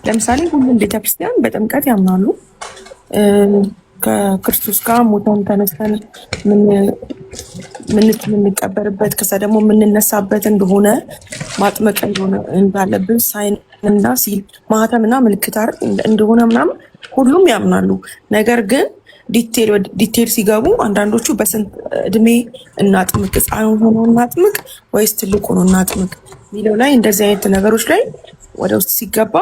ለምሳሌ ሁሉም ቤተክርስቲያን በጥምቀት ያምናሉ። ከክርስቶስ ጋር ሞተን ተነስተን የምንቀበርበት ከዛ ደግሞ የምንነሳበት እንደሆነ ማጥመቅ እንደሆነ እንዳለብን ሳይንና ሲል ማህተምና ምልክት እንደሆነ ምናምን ሁሉም ያምናሉ። ነገር ግን ዲቴል ሲገቡ አንዳንዶቹ በስንት እድሜ እናጥምቅ፣ ህፃን ሆኖ እናጥምቅ ወይስ ትልቅ ሆኖ እናጥምቅ የሚለው ላይ እንደዚህ አይነት ነገሮች ላይ ወደ ውስጥ ሲገባ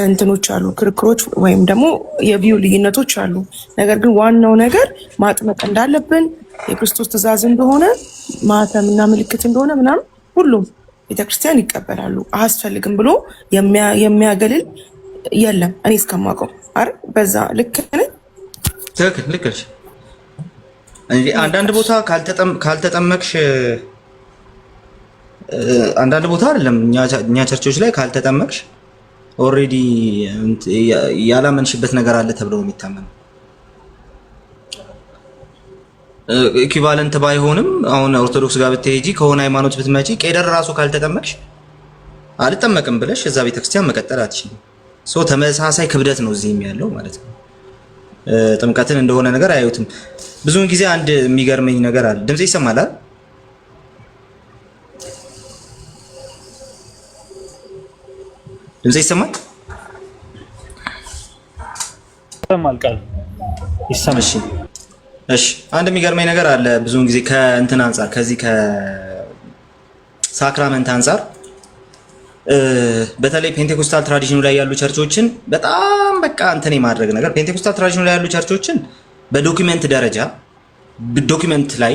እንትኖች አሉ፣ ክርክሮች ወይም ደግሞ የቪው ልዩነቶች አሉ። ነገር ግን ዋናው ነገር ማጥመቅ እንዳለብን የክርስቶስ ትእዛዝ እንደሆነ ማህተምና ምልክት እንደሆነ ምናምን ሁሉም ቤተክርስቲያን ይቀበላሉ። አያስፈልግም ብሎ የሚያገልል የለም እኔ እስከማውቀው። አረ በዛ ልክ ነኝ? ትክክል፣ ልክ ነሽ። አንዳንድ ቦታ ካልተጠመቅሽ አንዳንድ ቦታ አይደለም እኛ ቸርቾች ላይ ካልተጠመቅሽ ኦልሬዲ ያላመንሽበት ነገር አለ ተብሎ ነው የሚታመነው። ኢኩቫለንት ባይሆንም አሁን ኦርቶዶክስ ጋር ብትሄጂ ከሆነ ሃይማኖት ብትመጪ ቄደር ራሱ ካልተጠመቅሽ አልጠመቅም ብለሽ እዛ ቤተክርስቲያን መቀጠል አትችልም። ሶ ተመሳሳይ ክብደት ነው እዚህም ያለው ማለት ነው። ጥምቀትን እንደሆነ ነገር አያዩትም። ብዙውን ጊዜ አንድ የሚገርመኝ ነገር አለ። ድምጽ ይሰማል አይደል? ድምጽ ይሰማል? ይሰማል ቃል ይሰማል። እሺ አንድ የሚገርመኝ ነገር አለ። ብዙውን ጊዜ ከእንትን አንፃር ከዚህ ከሳክራመንት አንፃር በተለይ ፔንቴኮስታል ትራዲሽኑ ላይ ያሉ ቸርቾችን በጣም በቃ እንትን የማድረግ ነገር ፔንቴኮስታል ትራዲሽኑ ላይ ያሉ ቸርቾችን በዶክመንት ደረጃ ዶክመንት ላይ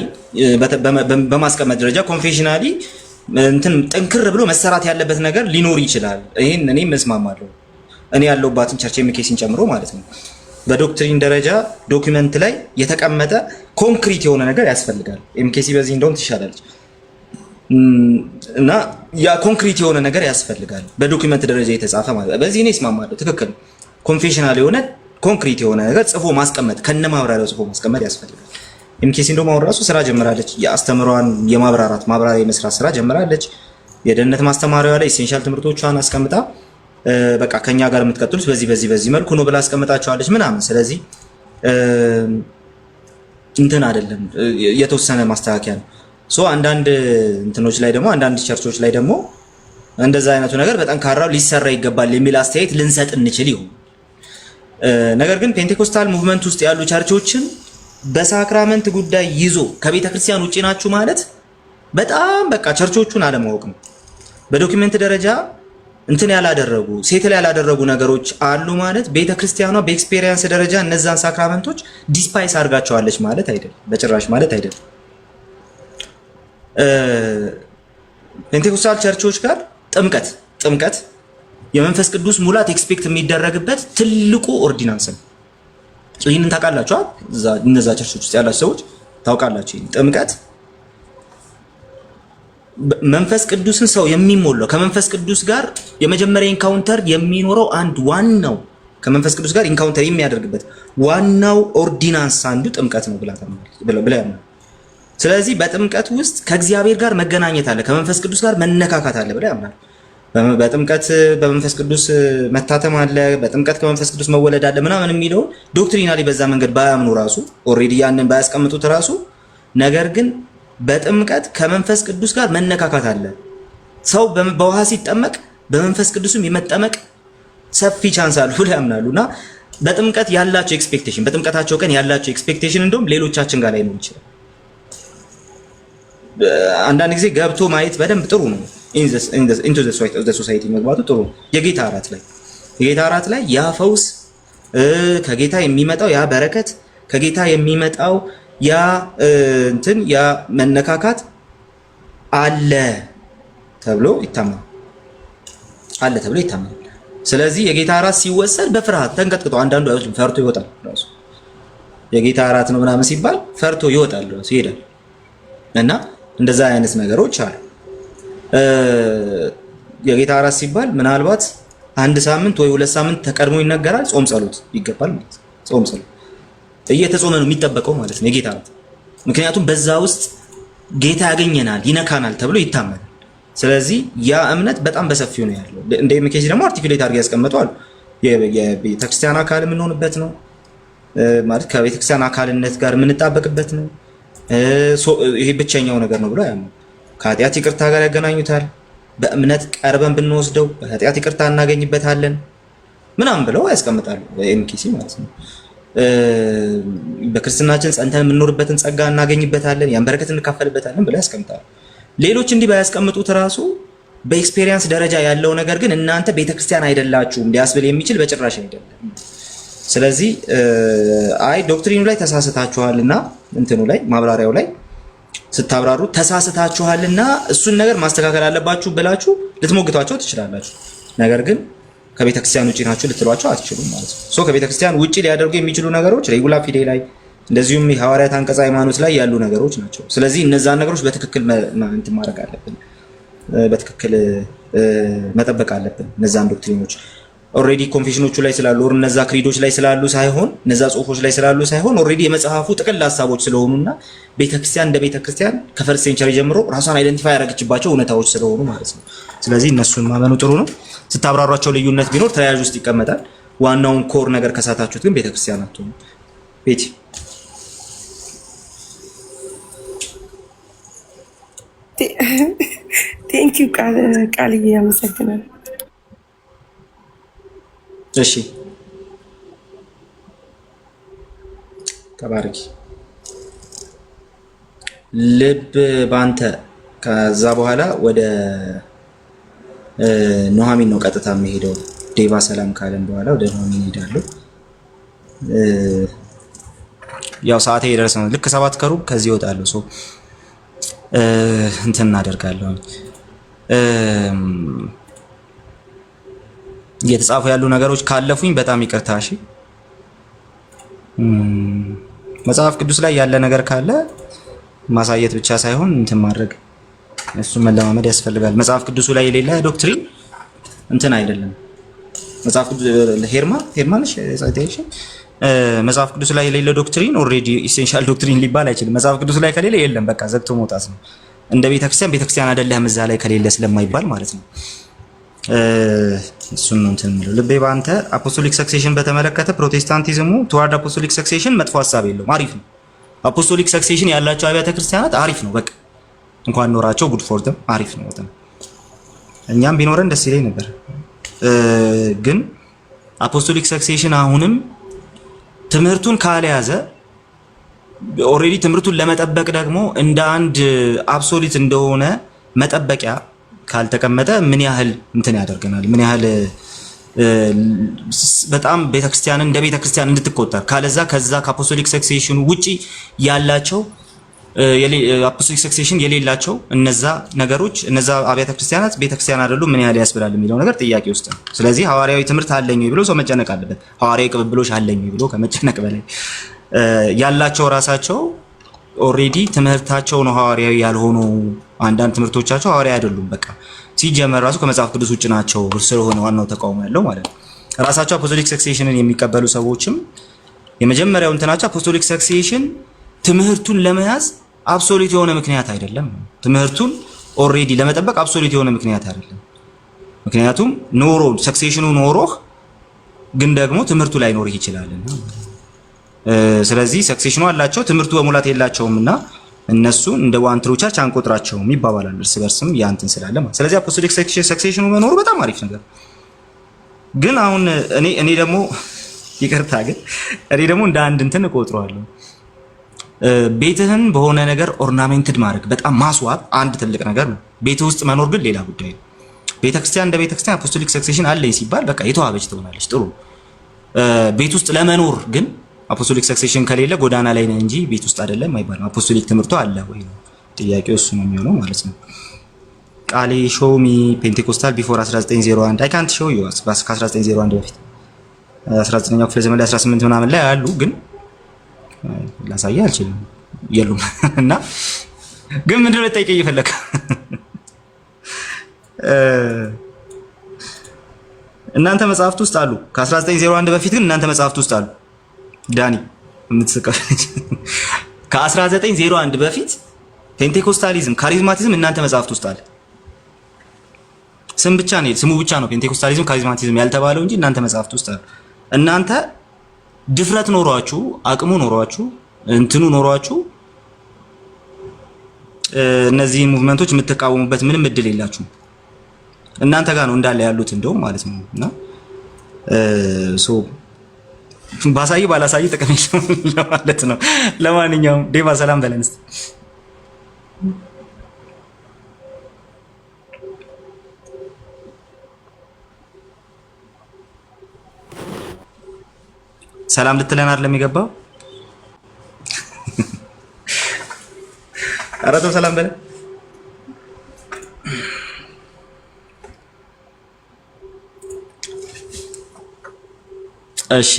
በማስቀመጥ ደረጃ ኮንፌሽናሊ እንትን ጠንክር ብሎ መሰራት ያለበት ነገር ሊኖር ይችላል። ይሄን እኔም እስማማለሁ። እኔ ያለሁባትን ቸርች ኤምኬሲን ጨምሮ ማለት ነው። በዶክትሪን ደረጃ ዶክመንት ላይ የተቀመጠ ኮንክሪት የሆነ ነገር ያስፈልጋል። ኤምኬሲ በዚህ እንደውም ትሻላለች እና ያ ኮንክሪት የሆነ ነገር ያስፈልጋል። በዶክመንት ደረጃ የተጻፈ ማለት በዚህ እኔ እስማማለሁ። ትክክል። ኮንፌሽናል የሆነ ኮንክሪት የሆነ ነገር ጽፎ ማስቀመጥ ከነማብራሪያው ጽፎ ማስቀመጥ ያስፈልጋል። ኤምኬሲ እንደውም አሁን ራሱ ስራ ጀምራለች። የአስተምሯን ማብራሪያ የመስራት ስራ ጀምራለች። የደህንነት ማስተማሪያዋ ላይ ኢሴንሻል ትምህርቶቿን አስቀምጣ በቃ ከኛ ጋር የምትቀጥሉት በዚህ መልኩ ነው ብላ አስቀምጣቸዋለች ምናምን። ስለዚህ እንትን አይደለም የተወሰነ ማስተካከያ ነው። ሶ አንዳንድ እንትኖች ላይ ደግሞ አንዳንድ ቸርቾች ላይ ደግሞ እንደዛ አይነቱ ነገር በጠንካራው ሊሰራ ይገባል የሚል አስተያየት ልንሰጥ እንችል ይሁን። ነገር ግን ፔንቴኮስታል ሙቭመንት ውስጥ ያሉ ቸርቾችን በሳክራመንት ጉዳይ ይዞ ከቤተ ክርስቲያን ውጪ ናችሁ ማለት በጣም በቃ ቸርቾቹን አለማወቅ ነው። በዶክመንት ደረጃ እንትን ያላደረጉ ሴትል ያላደረጉ ነገሮች አሉ ማለት ቤተ ክርስቲያኗ በኤክስፔሪየንስ ደረጃ እነዛን ሳክራመንቶች ዲስፓይስ አድርጋቸዋለች ማለት አይደለም፣ በጭራሽ ማለት አይደለም። ፔንቴኮስታል ቸርቾች ጋር ጥምቀት የመንፈስ ቅዱስ ሙላት ኤክስፔክት የሚደረግበት ትልቁ ኦርዲናንስ ነው። ይህንን ታውቃላችሁ። እነዛ ቸርቾች ውስጥ ያላችሁ ሰዎች ታውቃላችሁ። ጥምቀት መንፈስ ቅዱስን ሰው የሚሞላው ከመንፈስ ቅዱስ ጋር የመጀመሪያ ኢንካውንተር የሚኖረው አንድ ዋናው ከመንፈስ ቅዱስ ጋር ኢንካውንተር የሚያደርግበት ዋናው ኦርዲናንስ አንዱ ጥምቀት ነው ብላ ያምናል። ስለዚህ በጥምቀት ውስጥ ከእግዚአብሔር ጋር መገናኘት አለ፣ ከመንፈስ ቅዱስ ጋር መነካካት አለ ብላ ያምናል። በጥምቀት በመንፈስ ቅዱስ መታተም አለ፣ በጥምቀት ከመንፈስ ቅዱስ መወለድ አለ ምናምን የሚለው ዶክትሪናሊ በዛ መንገድ ባያምኑ ራሱ ኦልሬዲ ያንን ባያስቀምጡት ራሱ ነገር ግን በጥምቀት ከመንፈስ ቅዱስ ጋር መነካካት አለ። ሰው በውሃ ሲጠመቅ በመንፈስ ቅዱስም የመጠመቅ ሰፊ ቻንስ አለ ብለው ያምናሉና በጥምቀት ያላቸው ኤክስፔክቴሽን በጥምቀታቸው ቀን ያላቸው ኤክስፔክቴሽን እንደውም ሌሎቻችን ጋር ላይ ነው ይችላል። አንዳንድ ጊዜ ገብቶ ማየት በደንብ ጥሩ ነው። into the society መግባቱ ጥሩ ነው። የጌታ እራት ላይ ያ ፈውስ ከጌታ የሚመጣው ያ በረከት ከጌታ የሚመጣው ያ እንትን ያ መነካካት አለ ተብሎ ይታመናል። ስለዚህ የጌታ እራት ሲወሰድ በፍርሃት ተንቀጥቅጦ አንዳንዱ አይወስድም፣ ፈርቶ ይወጣል። ራሱ የጌታ እራት ነው ምናምን ሲባል ፈርቶ ይወጣል፣ ራሱ ይሄዳል። እና እንደዛ አይነት ነገሮች አሉ። የጌታ እራት ሲባል ምናልባት አንድ ሳምንት ወይ 2 ሳምንት ተቀድሞ ይነገራል። ጾም ጸሎት ይገባል ማለት ነው። ጾም ጸሎት እየተጾመ ነው የሚጠበቀው ማለት ነው የጌታ እራት። ምክንያቱም በዛ ውስጥ ጌታ ያገኘናል ይነካናል ተብሎ ይታመናል። ስለዚህ ያ እምነት በጣም በሰፊው ነው ያለው። እንደ ኤምኬሲ ደግሞ አርቲኩሌት አድርገው ያስቀምጠዋል። የቤተክርስቲያን አካል የምንሆንበት ነው ማለት ከቤተክርስቲያን አካልነት ጋር የምንጣበቅበት ነው። ይሄ ብቸኛው ነገር ነው ብሎ ያምኑ። ከኃጢአት ይቅርታ ጋር ያገናኙታል። በእምነት ቀርበን ብንወስደው በኃጢአት ይቅርታ እናገኝበታለን ምናምን ብለው ያስቀምጣሉ። ኤምኬሲ ማለት ነው። በክርስትናችን ጸንተን የምንኖርበትን ጸጋ እናገኝበታለን፣ ያን በረከት እንካፈልበታለን ብለው ያስቀምጣሉ። ሌሎች እንዲህ ባያስቀምጡት ራሱ በኤክስፔሪየንስ ደረጃ ያለው ነገር ግን እናንተ ቤተክርስቲያን አይደላችሁም ሊያስብል የሚችል በጭራሽ አይደለም። ስለዚህ አይ ዶክትሪኑ ላይ ተሳስታችኋልና እንትኑ ላይ ማብራሪያው ላይ ስታብራሩ ተሳስታችኋልና እሱን ነገር ማስተካከል አለባችሁ ብላችሁ ልትሞግቷቸው ትችላላችሁ። ነገር ግን ከቤተክርስቲያን ውጪ ናችሁ ልትሏቸው አትችሉም ማለት ነው። ሶ ከቤተክርስቲያን ውጪ ሊያደርጉ የሚችሉ ነገሮች ሬጉላ ፊዴ ላይ እንደዚሁም የሐዋርያት አንቀጽ ሃይማኖት ላይ ያሉ ነገሮች ናቸው። ስለዚህ እነዛን ነገሮች በትክክል እንትን ማድረግ አለብን፣ በትክክል መጠበቅ አለብን። እነዛን ዶክትሪኖች ኦልሬዲ ኮንፌሽኖቹ ላይ ስላሉ እነዛ ክሪዶች ላይ ስላሉ ሳይሆን እነዛ ጽሁፎች ላይ ስላሉ ሳይሆን ኦልሬዲ የመጽሐፉ ጥቅል ሀሳቦች ስለሆኑና ቤተክርስቲያን እንደ ቤተክርስቲያን ከፈርስት ሴንቸሪ ጀምሮ ራሷን አይደንቲፋይ ያደረገችባቸው እውነታዎች ስለሆኑ ማለት ነው። ስለዚህ እነሱን ማመኑ ጥሩ ነው። ስታብራሯቸው ልዩነት ቢኖር ተያያዥ ውስጥ ይቀመጣል። ዋናውን ኮር ነገር ከሳታችሁት ግን ቤተክርስቲያን አትሆኑ። ቤቲ ቴንኪው ቃልዬ ያመሰግናል። እሺ ተባረኪ። ልብ ባንተ ከዛ በኋላ ወደ ኑሐሚን ነው ቀጥታ የሚሄደው። ዴቫ ሰላም ካለን በኋላ ወደ ኑሐሚን ሄዳለሁ። ያው ሰዓቴ የደረሰ ነው። ልክ 7 ከሩብ ከዚህ እወጣለሁ። ሶ እንትን እናደርጋለሁ። እየተጻፉ ያሉ ነገሮች ካለፉኝ በጣም ይቅርታ። እሺ መጽሐፍ ቅዱስ ላይ ያለ ነገር ካለ ማሳየት ብቻ ሳይሆን እንትን ማድረግ እሱን መለማመድ ያስፈልጋል። መጽሐፍ ቅዱሱ ላይ የሌለ ዶክትሪን እንትን አይደለም። መጽሐፍ ቅዱስ ሄርማንሽ ሳይቴሽን መጽሐፍ ቅዱስ ላይ የሌለ ዶክትሪን ኦልሬዲ ኢሴንሻል ዶክትሪን ሊባል አይችልም። መጽሐፍ ቅዱስ ላይ ከሌለ የለም፣ በቃ ዘግቶ መውጣት ነው። እንደ ቤተክርስቲያን አይደለም እዛ ላይ ከሌለ ስለማይባል ማለት ነው። እሱን ነው እንትን የሚለው። ልቤ ባንተ አፖስቶሊክ ሰክሴሽን በተመለከተ ፕሮቴስታንቲዝሙ ትዋርድ አፖስቶሊክ ሰክሴሽን መጥፎ ሀሳብ የለውም፣ አሪፍ ነው። አፖስቶሊክ ሰክሴሽን ያላቸው አብያተ ክርስቲያናት አሪፍ ነው። በቃ እንኳን ኖራቸው ጉድ ፎር ደም አሪፍ ነው በጣም። እኛም ቢኖረን ደስ ይለኝ ነበር። ግን አፖስቶሊክ ሰክሴሽን አሁንም ትምህርቱን ካልያዘ ኦልሬዲ ትምህርቱን ለመጠበቅ ደግሞ እንደ አንድ አብሶሉት እንደሆነ መጠበቂያ ካልተቀመጠ ምን ያህል እንትን ያደርገናል? ምን ያህል በጣም ቤተክርስቲያንን እንደ ቤተክርስቲያን እንድትቆጠር ካለዛ ከዛ ከአፖስቶሊክ ሰክሴሽኑ ውጪ ያላቸው አፖስቶሊክ ሰክሴሽን የሌላቸው እነዛ ነገሮች እነዛ አብያተ ክርስቲያናት ቤተክርስቲያን አይደሉም ምን ያህል ያስብላል የሚለው ነገር ጥያቄ ውስጥ ነው። ስለዚህ ሐዋርያዊ ትምህርት አለኝ ብሎ ሰው መጨነቅ አለበት። ሐዋርያዊ ቅብብሎች አለኝ ብሎ ከመጨነቅ በላይ ያላቸው ራሳቸው ኦልሬዲ ትምህርታቸው ነው ሐዋርያዊ ያልሆኑ አንዳንድ ትምህርቶቻቸው ሐዋርያዊ አይደሉም። በቃ ሲጀመር ራሱ ከመጽሐፍ ቅዱስ ውጭ ናቸው ስለሆነ ዋናው ተቃውሞ ያለው ማለት ነው። ራሳቸው አፖስቶሊክ ሰክሴሽንን የሚቀበሉ ሰዎችም የመጀመሪያው እንትናቸው አፖስቶሊክ ሰክሴሽን ትምህርቱን ለመያዝ አብሶሉት የሆነ ምክንያት አይደለም። ትምህርቱን ኦልሬዲ ለመጠበቅ አብሶሉት የሆነ ምክንያት አይደለም። ምክንያቱም ኖሮ ሰክሴሽኑ ኖሮህ ግን ደግሞ ትምህርቱ ላይ ኖርህ ይችላልና ስለዚህ ሰክሴሽኑ አላቸው ትምህርቱ በሙላት የላቸውምና እነሱን እንደ ዋን ትሩ ቸርች አንቆጥራቸውም ይባባላል እርስ በርስም ያንተን ስላለ ማለት። ስለዚህ አፖስቶሊክ ሰክሴሽኑ መኖሩ በጣም አሪፍ ነገር። ግን አሁን እኔ ደግሞ ይቅርታ ግን እኔ ደግሞ እንደ አንድ እንትን እቆጥረዋለሁ። ቤትህን በሆነ ነገር ኦርናሜንትድ ማድረግ በጣም ማስዋብ አንድ ትልቅ ነገር ነው። ቤት ውስጥ መኖር ግን ሌላ ጉዳይ ነው። ቤተክርስቲያን እንደ ቤተክርስቲያን አፖስቶሊክ ሰክሴሽን አለኝ ሲባል በቃ የተዋበች ትሆናለች፣ ጥሩ። ቤት ውስጥ ለመኖር ግን አፖስቶሊክ ሰክሴሽን ከሌለ ጎዳና ላይ ነህ እንጂ ቤት ውስጥ አይደለም አይባልም። አፖስቶሊክ ትምህርቱ አለ ወይ ነው ጥያቄው፣ እሱ ነው የሚሆነው ማለት ነው። ቃሌ ሾው ሚ ፔንቴኮስታል ቢፎር 1901 አይ ካንት ሾው ዩ ከ1901 በፊት 19ኛው ክፍለ ዘመን ላይ 18 ምናምን ላይ አሉ፣ ግን ላሳየህ አልችልም የሉም። እና ግን ምንድነው ልጠይቀኝ እየፈለግህ እናንተ መጽሐፍት ውስጥ አሉ። ከ1901 በፊት ግን እናንተ መጽሐፍት ውስጥ አሉ። ዳኒ የምትስቀው ከ1901 በፊት ፔንቴኮስታሊዝም ካሪዝማቲዝም እናንተ መጽሐፍት ውስጥ አለ። ስም ብቻ ነው ስሙ ብቻ ነው ፔንቴኮስታሊዝም ካሪዝማቲዝም ያልተባለው እንጂ እናንተ መጽሐፍት ውስጥ አለ። እናንተ ድፍረት ኖሯችሁ አቅሙ ኖሯችሁ እንትኑ ኖሯችሁ እነዚህ ሙቭመንቶች የምትቃወሙበት ምንም እድል የላችሁም። እናንተ ጋር ነው እንዳለ ያሉት እንደው ማለት ነው። እና ባሳይ ባላሳይ ጥቅም የለውም ለማለት ነው። ለማንኛውም ዴቫ ሰላም በለን እስቲ። ሰላም ልትለን አይደለም የገባው? ኧረ ተው ሰላም በለን። እሺ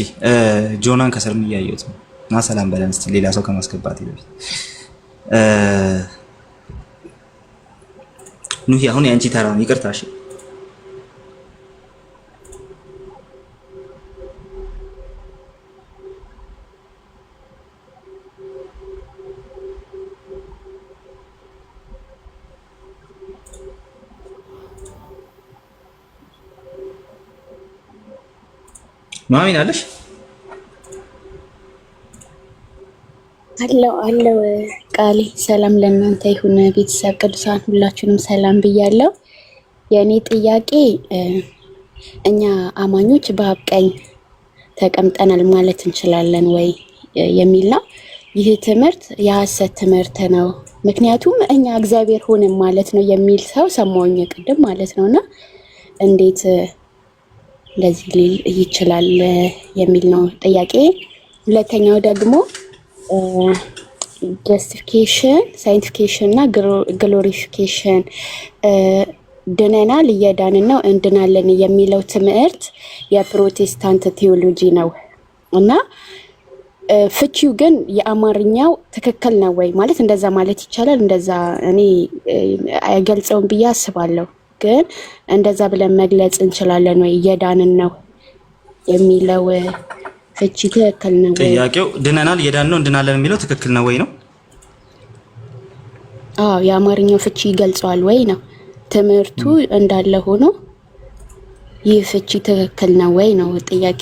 ጆናን ከስርም እያየሁት ነው እና ሰላም በለን እስቲ ሌላ ሰው ከማስገባት ይበል። ኑሂ አሁን ያንቺ ተራ ነው። ይቅርታ እሺ። ማሚን አለሽ? አለው ቃሌ ሰላም ለእናንተ ይሁን። ቤተሰብ ቅዱሳን ሁላችሁንም ሰላም ብያለሁ። የእኔ ጥያቄ እኛ አማኞች በአብ ቀኝ ተቀምጠናል ማለት እንችላለን ወይ የሚል ነው። ይህ ትምህርት የሐሰት ትምህርት ነው፣ ምክንያቱም እኛ እግዚአብሔር ሆንን ማለት ነው የሚል ሰው ሰማሁኝ ቅድም ማለት ነውና እንዴት እንደዚህ ሊል ይችላል የሚል ነው ጥያቄ። ሁለተኛው ደግሞ ጀስቲፊኬሽን፣ ሳይንቲፊኬሽን እና ግሎሪፊኬሽን ድነናል፣ እየዳንን ነው፣ እንድናለን የሚለው ትምህርት የፕሮቴስታንት ቴዎሎጂ ነው እና ፍቺው ግን የአማርኛው ትክክል ነው ወይ ማለት እንደዛ ማለት ይቻላል? እንደዛ እኔ አይገልጸውም ብዬ አስባለሁ። ግን እንደዛ ብለን መግለጽ እንችላለን ወይ? እየዳንን ነው የሚለው ፍቺ ትክክል ነው ወይ? ጥያቄው ድነናል እየዳንን ነው እንድናለን የሚለው ትክክል ነው ወይ ነው? አዎ የአማርኛው ፍቺ ይገልጸዋል ወይ ነው ትምህርቱ እንዳለ ሆኖ ይህ ፍቺ ትክክል ነው ወይ ነው ጥያቄ።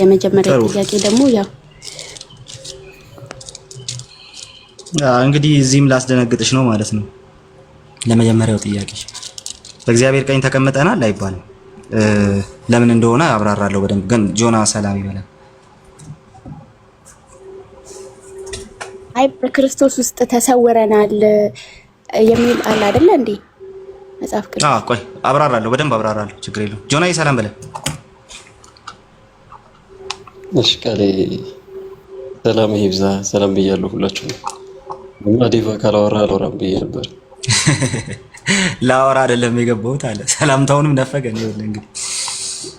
የመጀመሪያ ጥያቄ ደግሞ ያው እንግዲህ እዚህም ላስደነግጥሽ ነው ማለት ነው። ለመጀመሪያው ጥያቄ በእግዚአብሔር ቀኝ ተቀምጠናል አይባልም። ለምን እንደሆነ አብራራለሁ በደንብ። ግን ጆና ሰላም ይበላል። አይ በክርስቶስ ውስጥ ተሰውረናል የሚል አለ አይደል እንዴ መጽሐፍ ቅዱስ? ቆይ አብራራለሁ፣ በደንብ አብራራለሁ። ችግር የለውም። ጆና ሰላም በለን። እሺ ቃሌ ሰላም ይብዛ። ሰላም ብያለሁ ሁላችሁም። ዴቫ ካላወራ አልወራም ብዬ ነበር። ላወራ አይደለም የገባሁት አለ። ሰላምታውንም ነፈገ ነው። እንግዲህ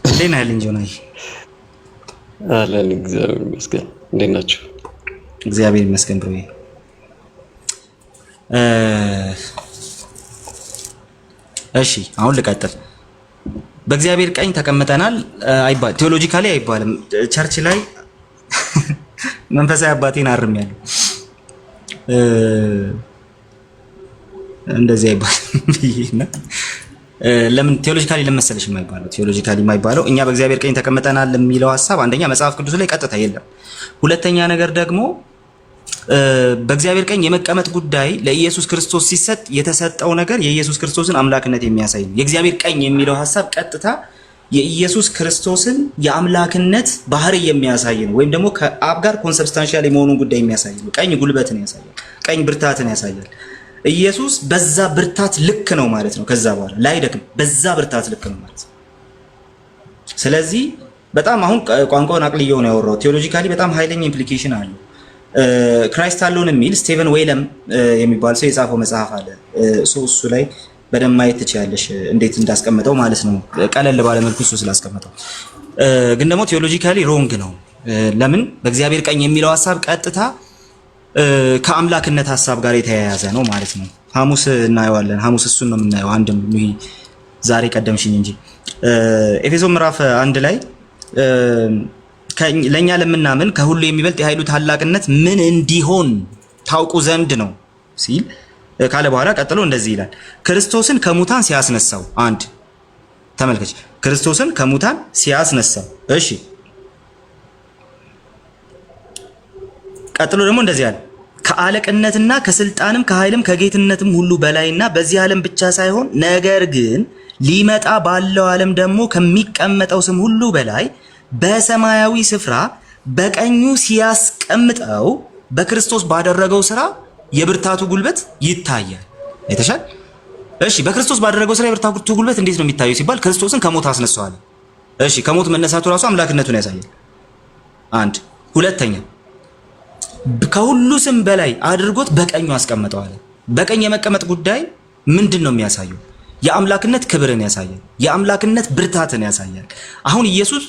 እንዴት ነህ ልኝ ጆናይ? አለን እግዚአብሔር ይመስገን። እንዴት ናችሁ? እግዚአብሔር ይመስገን ብሮዬ። እሺ አሁን ልቀጥል። በእግዚአብሔር ቀኝ ተቀምጠናል አይባል፣ ቴዎሎጂካሊ አይባልም። ቸርች ላይ መንፈሳዊ አባቴን አርሜያለሁ። እንደዚህ አይባልም ብዬና ለምን ቴዎሎጂካሊ ለመሰለሽ የማይባለው? ቴዎሎጂካሊ የማይባለው እኛ በእግዚአብሔር ቀኝ ተቀምጠናል የሚለው ሐሳብ አንደኛ መጽሐፍ ቅዱስ ላይ ቀጥታ የለም። ሁለተኛ ነገር ደግሞ በእግዚአብሔር ቀኝ የመቀመጥ ጉዳይ ለኢየሱስ ክርስቶስ ሲሰጥ የተሰጠው ነገር የኢየሱስ ክርስቶስን አምላክነት የሚያሳይ ነው። የእግዚአብሔር ቀኝ የሚለው ሐሳብ ቀጥታ የኢየሱስ ክርስቶስን የአምላክነት ባህሪ የሚያሳይ ነው። ወይም ደግሞ ከአብ ጋር ኮንሰብስታንሻል የመሆኑን ጉዳይ የሚያሳይ ነው። ቀኝ ጉልበትን ያሳያል፣ ቀኝ ብርታትን ያሳያል። ኢየሱስ በዛ ብርታት ልክ ነው ማለት ነው። ከዛ በኋላ ላይ ደግሞ በዛ ብርታት ልክ ነው ማለት ነው። ስለዚህ በጣም አሁን ቋንቋውን አቅልየው ነው ያወራው። ቴዎሎጂካሊ በጣም ኃይለኛ ኢምፕሊኬሽን አለው። ክራይስት አሎን የሚል ስቲቨን ዌይለም የሚባል ሰው የጻፈው መጽሐፍ አለ። እሱ ላይ በደንብ ማየት ትችያለሽ እንዴት እንዳስቀመጠው ማለት ነው። ቀለል ባለ መልኩ እሱ ስላስቀመጠው ግን ደግሞ ቴዎሎጂካሊ ሮንግ ነው። ለምን በእግዚአብሔር ቀኝ የሚለው ሐሳብ ቀጥታ ከአምላክነት ሐሳብ ጋር የተያያዘ ነው ማለት ነው። ሐሙስ እናየዋለን። ሐሙስ እሱን ነው የምናየው። አንድም ዛሬ ቀደምሽኝ እንጂ ኤፌሶን ምዕራፍ 1 ላይ ለኛ ለምናምን ከሁሉ የሚበልጥ የኃይሉ ታላቅነት ምን እንዲሆን ታውቁ ዘንድ ነው ሲል ካለ በኋላ ቀጥሎ እንደዚህ ይላል። ክርስቶስን ከሙታን ሲያስነሳው አንድ ተመልከች፣ ክርስቶስን ከሙታን ሲያስነሳው። እሺ ቀጥሎ ደግሞ እንደዚህ አለ፣ ከአለቅነትና ከስልጣንም ከኃይልም ከጌትነትም ሁሉ በላይና በዚህ ዓለም ብቻ ሳይሆን ነገር ግን ሊመጣ ባለው ዓለም ደግሞ ከሚቀመጠው ስም ሁሉ በላይ በሰማያዊ ስፍራ በቀኙ ሲያስቀምጠው በክርስቶስ ባደረገው ስራ የብርታቱ ጉልበት ይታያል። አይተሻል? እሺ በክርስቶስ ባደረገው ስራ የብርታቱ ጉልበት እንዴት ነው የሚታየው ሲባል ክርስቶስን ከሞት አስነሳዋል። እሺ ከሞት መነሳቱ ራሱ አምላክነቱን ያሳያል። አንድ ሁለተኛ ከሁሉ ስም በላይ አድርጎት በቀኙ አስቀመጠዋል። በቀኝ የመቀመጥ ጉዳይ ምንድን ነው የሚያሳየው? የአምላክነት ክብርን ያሳያል። የአምላክነት ብርታትን ያሳያል። አሁን ኢየሱስ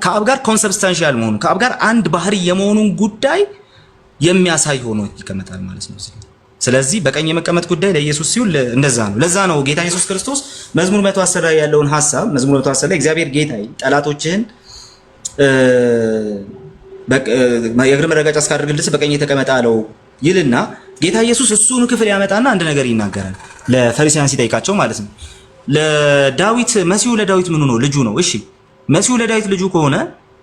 ከአብ ጋር ኮንሰብስታንሻል መሆኑ ከአብ ጋር አንድ ባህሪ የመሆኑን ጉዳይ የሚያሳይ ሆኖ ይቀመጣል ማለት ነው። ስለዚህ በቀኝ የመቀመጥ ጉዳይ ለኢየሱስ ሲሆን እንደዛ ነው። ለዛ ነው ጌታ ኢየሱስ ክርስቶስ መዝሙር 110 ላይ ያለውን ሐሳብ መዝሙር 110 ላይ እግዚአብሔር ጌታዬ ጠላቶችህን የእግር መረገጫ እስካደርግልህ ድረስ በቀኝ ተቀመጥ አለው ይልና ጌታ ኢየሱስ እሱን ክፍል ያመጣና አንድ ነገር ይናገራል። ለፈሪሳውያን ሲጠይቃቸው ማለት ነው። ለዳዊት መሲሁ ለዳዊት ምኑ ነው? ልጁ ነው። እሺ መሲሁ ለዳዊት ልጁ ከሆነ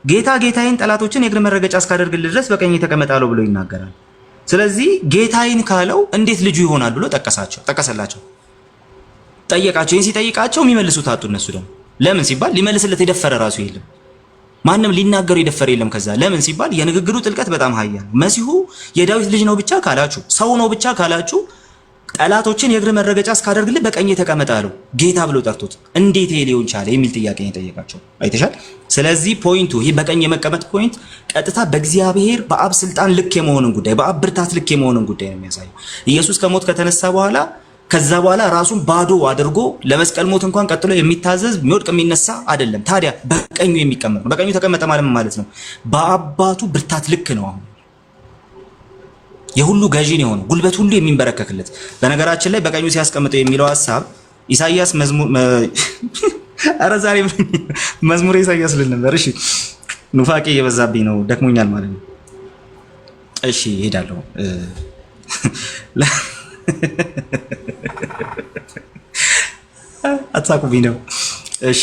ጌታ ጌታዬን ጠላቶችን የእግር መረገጫ እስካደርግልህ ድረስ በቀኝ ተቀመጥ አለው ብሎ ይናገራል። ስለዚህ ጌታዬን ካለው እንዴት ልጁ ይሆናል ብሎ ጠቀሰላቸው፣ ጠየቃቸው። ይህን ሲጠይቃቸው የሚመልሱት አጡ። እነሱ ደግሞ ለምን ሲባል ሊመልስለት የደፈረ ራሱ የለም። ማንም ሊናገሩ የደፈረ የለም። ከዛ ለምን ሲባል የንግግሩ ጥልቀት በጣም ኃያል ነው። መሲሁ የዳዊት ልጅ ነው ብቻ ካላችሁ፣ ሰው ነው ብቻ ካላችሁ ጠላቶችን የእግር መረገጫ እስካደርግልህ በቀኝ ተቀመጥ አለው ጌታ ብሎ ጠርቶት እንዴት ይሄ ሊሆን ቻለ የሚል ጥያቄ ነው የጠየቃቸው። አይተሻል? ስለዚህ ፖይንቱ ይሄ በቀኝ የመቀመጥ ፖይንት ቀጥታ በእግዚአብሔር በአብ ስልጣን ልክ የመሆንን ጉዳይ በአብ ብርታት ልክ የመሆንን ጉዳይ ነው የሚያሳየው። ኢየሱስ ከሞት ከተነሳ በኋላ ከዛ በኋላ ራሱን ባዶ አድርጎ ለመስቀል ሞት እንኳን ቀጥሎ የሚታዘዝ የሚወድቅ የሚነሳ አይደለም። ታዲያ በቀኙ የሚቀመጥ ነው። በቀኙ ተቀመጠ ማለት ነው በአባቱ ብርታት ልክ ነው። አሁን የሁሉ ገዢ ነው የሆነው፣ ጉልበት ሁሉ የሚንበረከክለት። በነገራችን ላይ በቀኙ ሲያስቀምጠው የሚለው ሐሳብ ኢሳይያስ ኧረ ዛሬ መዝሙረ ኢሳይያስ ልል ነበር። እሺ ኑፋቄ እየበዛብኝ ነው፣ ደክሞኛል ማለት ነው። እሺ እሄዳለሁ። አትሳቁብኝ ነው። እሺ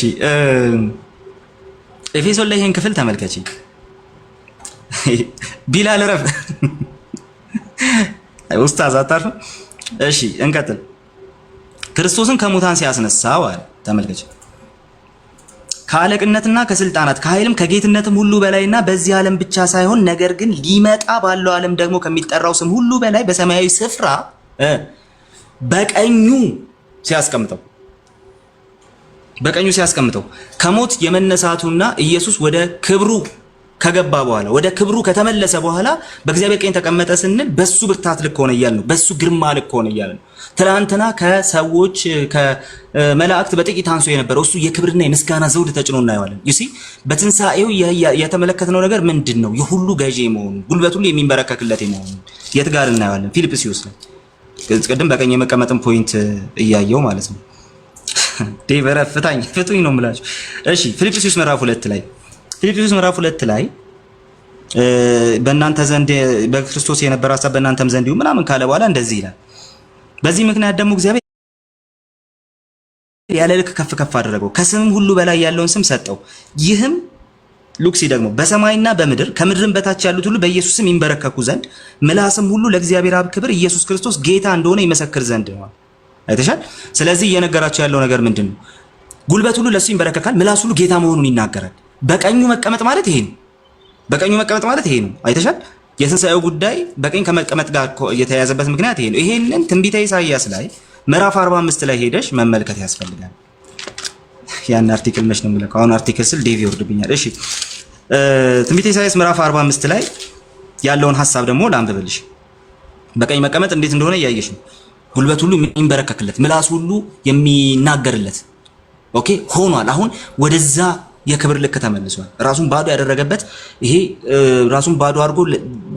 ኤፌሶን ላይ ይሄን ክፍል ተመልከቺ። ቢላል ረፍ ኡስታዝ አታርፍ። እሺ እንቀጥል። ክርስቶስን ከሙታን ሲያስነሳው አለ ተመልከቺ። ከአለቅነትና ከስልጣናት ከኃይልም ከጌትነትም ሁሉ በላይና በዚህ ዓለም ብቻ ሳይሆን ነገር ግን ሊመጣ ባለው ዓለም ደግሞ ከሚጠራው ስም ሁሉ በላይ በሰማያዊ ስፍራ በቀኙ ሲያስቀምጠው ከሞት የመነሳቱና ኢየሱስ ወደ ክብሩ ከገባ በኋላ ወደ ክብሩ ከተመለሰ በኋላ በእግዚአብሔር ቀኝ ተቀመጠ ስንል በሱ ብርታት ልክ ሆነ እያልን ነው። በሱ ግርማ ልክ ሆነ እያልን ነው። ትናንትና ከሰዎች ከመላእክት በጥቂት አንሶ የነበረው እሱ የክብርና የምስጋና ዘውድ ተጭኖ እናየዋለን። ዩሲ በትንሳኤው የተመለከትነው ነገር ምንድን ነው? የሁሉ ገዢ መሆኑ፣ ጉልበት ሁሉ የሚንበረከክለት መሆኑ የት ጋር እናየዋለን? ፊልጵስዩስ ላይ ቅድም በቀኝ የመቀመጥን ፖይንት እያየው ማለት ነው። ዴቨረ ፍቱኝ ነው የምላችሁ። እሺ ፊልጵስዩስ ምዕራፍ 2 ላይ በእናንተ ዘንድ በክርስቶስ የነበረ ሐሳብ በእናንተም ዘንድ ይሁን ምናምን ካለ በኋላ እንደዚህ ይላል። በዚህ ምክንያት ደግሞ እግዚአብሔር ያለ ልክ ከፍ ከፍ አደረገው፣ ከስምም ሁሉ በላይ ያለውን ስም ሰጠው። ይህም ሉክሲ ደግሞ በሰማይና በምድር ከምድርም በታች ያሉት ሁሉ በኢየሱስ ስም ይንበረከኩ ዘንድ ምላስም ሁሉ ለእግዚአብሔር አብ ክብር ኢየሱስ ክርስቶስ ጌታ እንደሆነ ይመሰክር ዘንድ ነው። አይተሻል? ስለዚህ እየነገራቸው ያለው ነገር ምንድን ነው? ጉልበት ሁሉ ለሱ ይንበረከካል፣ ምላስ ሁሉ ጌታ መሆኑን ይናገራል። በቀኙ መቀመጥ ማለት ይሄ ነው። በቀኙ መቀመጥ ማለት ይሄ ነው። አይተሻል? የትንሣኤው ጉዳይ በቀኝ ከመቀመጥ ጋር የተያያዘበት ምክንያት ይሄ ነው። ይሄንን ትንቢተ ኢሳይያስ ላይ ምዕራፍ 45 ላይ ሄደሽ መመልከት ያስፈልጋል። ያን አርቲክል መች ነው የምለቀው? አሁን አርቲክል ስል ዴቪ ይወርድብኛል። እሺ ትንቢተ ኢሳይያስ ምዕራፍ 45 ላይ ያለውን ሐሳብ ደግሞ ላንብብልሽ። በቀኝ መቀመጥ እንዴት እንደሆነ እያየሽ ነው። ጉልበት ሁሉ የሚንበረከክለት፣ ምላስ ሁሉ የሚናገርለት ኦኬ ሆኗል። አሁን ወደዛ የክብር ልክ ተመልሷል። ራሱን ባዶ ያደረገበት ይሄ ራሱን ባዶ አድርጎ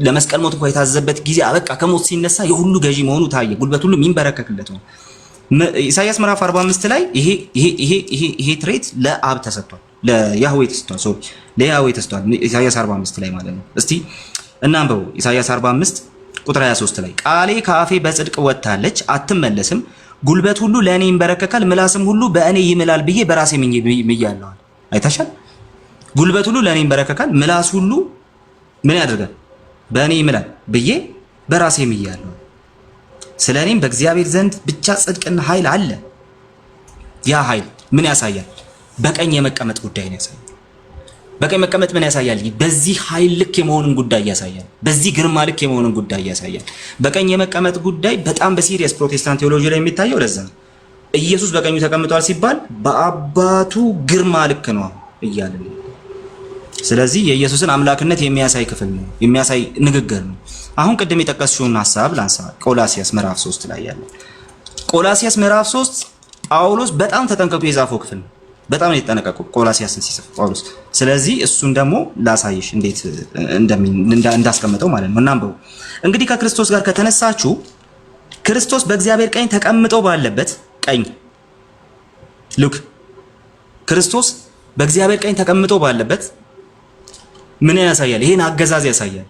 ለመስቀል ሞት እንኳን የታዘዘበት ጊዜ አበቃ። ከሞት ሲነሳ የሁሉ ገዢ መሆኑ ታየ። ጉልበት ሁሉ የሚንበረከክለት ነው። ኢሳይያስ ምዕራፍ 45 ላይ ይሄ ትሬት ለአብ ተሰጥቷል፣ ለያህዌ ተሰጥቷል። ሶሪ ለያህዌ ተሰጥቷል። ኢሳይያስ 45 ላይ ማለት ነው። እስቲ እናንበው። ኢሳይያስ 45 ቁጥር 23 ላይ ቃሌ ከአፌ በጽድቅ ወጥታለች አትመለስም፣ ጉልበት ሁሉ ለእኔ ይንበረከካል፣ ምላስም ሁሉ በእኔ ይምላል ብዬ በራሴ ምያለሁ። አይታሻል? ጉልበት ሁሉ ለእኔ ይንበረከካል፣ ምላስ ሁሉ ምን ያደርጋል? በእኔ ይምላል ብዬ በራሴ ምያለሁ። ስለ እኔም በእግዚአብሔር ዘንድ ብቻ ጽድቅና ኃይል አለ። ያ ኃይል ምን ያሳያል? በቀኝ የመቀመጥ ጉዳይ ነው ያሳያል። በቀኝ መቀመጥ ምን ያሳያል? በዚህ ኃይል ልክ የመሆንን ጉዳይ ያሳያል። በዚህ ግርማ ልክ የመሆንን ጉዳይ ያሳያል። በቀኝ የመቀመጥ ጉዳይ በጣም በሲሪየስ ፕሮቴስታንት ቴዎሎጂ ላይ የሚታየው ለዛ ነው። ኢየሱስ በቀኙ ተቀምጧል ሲባል በአባቱ ግርማ ልክ ነው እያለ ነው። ስለዚህ የኢየሱስን አምላክነት የሚያሳይ ክፍል ነው፣ የሚያሳይ ንግግር ነው። አሁን ቅድም የጠቀስሽውን ሐሳብ ላንሳ። ቆላሲያስ ምዕራፍ 3 ላይ ያለ ቆላሲያስ ምዕራፍ 3 ጳውሎስ በጣም ተጠንቀቁ የጻፈው ክፍል ነው። በጣም ነው የተጠነቀቀው ቆላሲያስን ሲጽፍ ጳውሎስ። ስለዚህ እሱን ደግሞ ላሳይሽ እንዴት እንዳስቀመጠው ማለት ነው። እናንበው። እንግዲህ ከክርስቶስ ጋር ከተነሳችሁ ክርስቶስ በእግዚአብሔር ቀኝ ተቀምጦ ባለበት ቀኝ ሉክ ክርስቶስ በእግዚአብሔር ቀኝ ተቀምጦ ባለበት ምን ያሳያል? ይሄን አገዛዝ ያሳያል።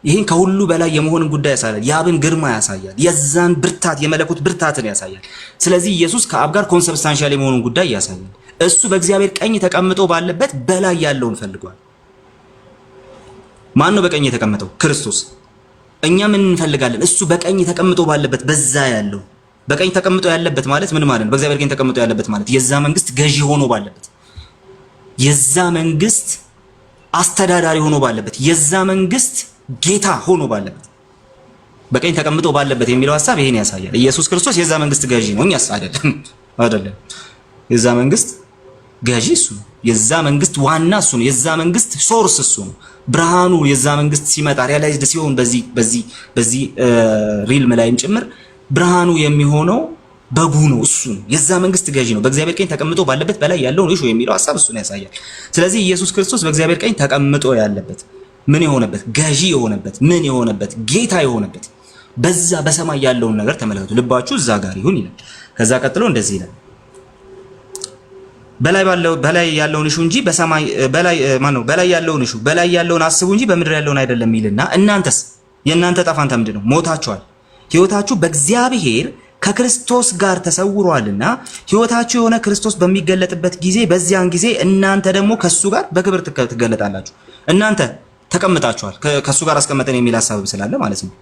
ይሄን ከሁሉ በላይ የመሆንን ጉዳይ ያሳያል። የአብን ግርማ ያሳያል። የዛን ብርታት የመለኮት ብርታትን ያሳያል። ስለዚህ ኢየሱስ ከአብ ጋር ኮንሰብስታንሻል የመሆንን ጉዳይ ያሳያል። እሱ በእግዚአብሔር ቀኝ ተቀምጦ ባለበት በላይ ያለውን ፈልጓል። ማን ነው በቀኝ የተቀመጠው? ክርስቶስ። እኛ ምን እንፈልጋለን? እሱ በቀኝ ተቀምጦ ባለበት በዛ ያለው። በቀኝ ተቀምጦ ያለበት ማለት ምን ማለት ነው? በእግዚአብሔር ቀኝ ተቀምጦ ያለበት ማለት የዛ መንግስት ገዢ ሆኖ ባለበት፣ የዛ መንግስት አስተዳዳሪ ሆኖ ባለበት፣ የዛ መንግስት ጌታ ሆኖ ባለበት በቀኝ ተቀምጦ ባለበት የሚለው ሐሳብ ይሄን ያሳያል። ኢየሱስ ክርስቶስ የዛ መንግስት ገዢ ነው፣ እኛስ አይደለም። የዛ መንግስት ገዢ እሱ ነው። የዛ መንግስት ዋና እሱ ነው። የዛ መንግስት ሶርስ እሱ ነው። ብርሃኑ የዛ መንግስት ሲመጣ ሪያላይዝድ ሲሆን በዚህ ሪልም ላይም ጭምር ብርሃኑ የሚሆነው በጉ ነው። እሱ ነው የዛ መንግስት ገዢ ነው። በእግዚአብሔር ቀኝ ተቀምጦ ባለበት በላይ ያለውን እሹ የሚለው ሐሳብ እሱን ያሳያል። ስለዚህ ኢየሱስ ክርስቶስ በእግዚአብሔር ቀኝ ተቀምጦ ያለበት ምን የሆነበት? ገዢ የሆነበት ምን የሆነበት? ጌታ የሆነበት በዛ በሰማይ ያለውን ነገር ተመልከቱ። ልባችሁ እዛ ጋር ይሁን ይላል። ከዛ ቀጥሎ እንደዚህ ይላል በላይ ያለውን እሹ እንጂ በሰማይ በላይ ያለውን እሹ በላይ ያለውን አስቡ እንጂ በምድር ያለውን አይደለም ይልና እናንተስ የእናንተ ዕጣ ፈንታ ምንድነው? ሞታችኋል፣ ሕይወታችሁ በእግዚአብሔር ከክርስቶስ ጋር ተሰውሯልና ሕይወታችሁ የሆነ ክርስቶስ በሚገለጥበት ጊዜ በዚያን ጊዜ እናንተ ደግሞ ከሱ ጋር በክብር ትገለጣላችሁ። እናንተ ተቀምጣችኋል፣ ከሱ ጋር አስቀመጠን የሚል ሐሳብ ስላለ ማለት ነው።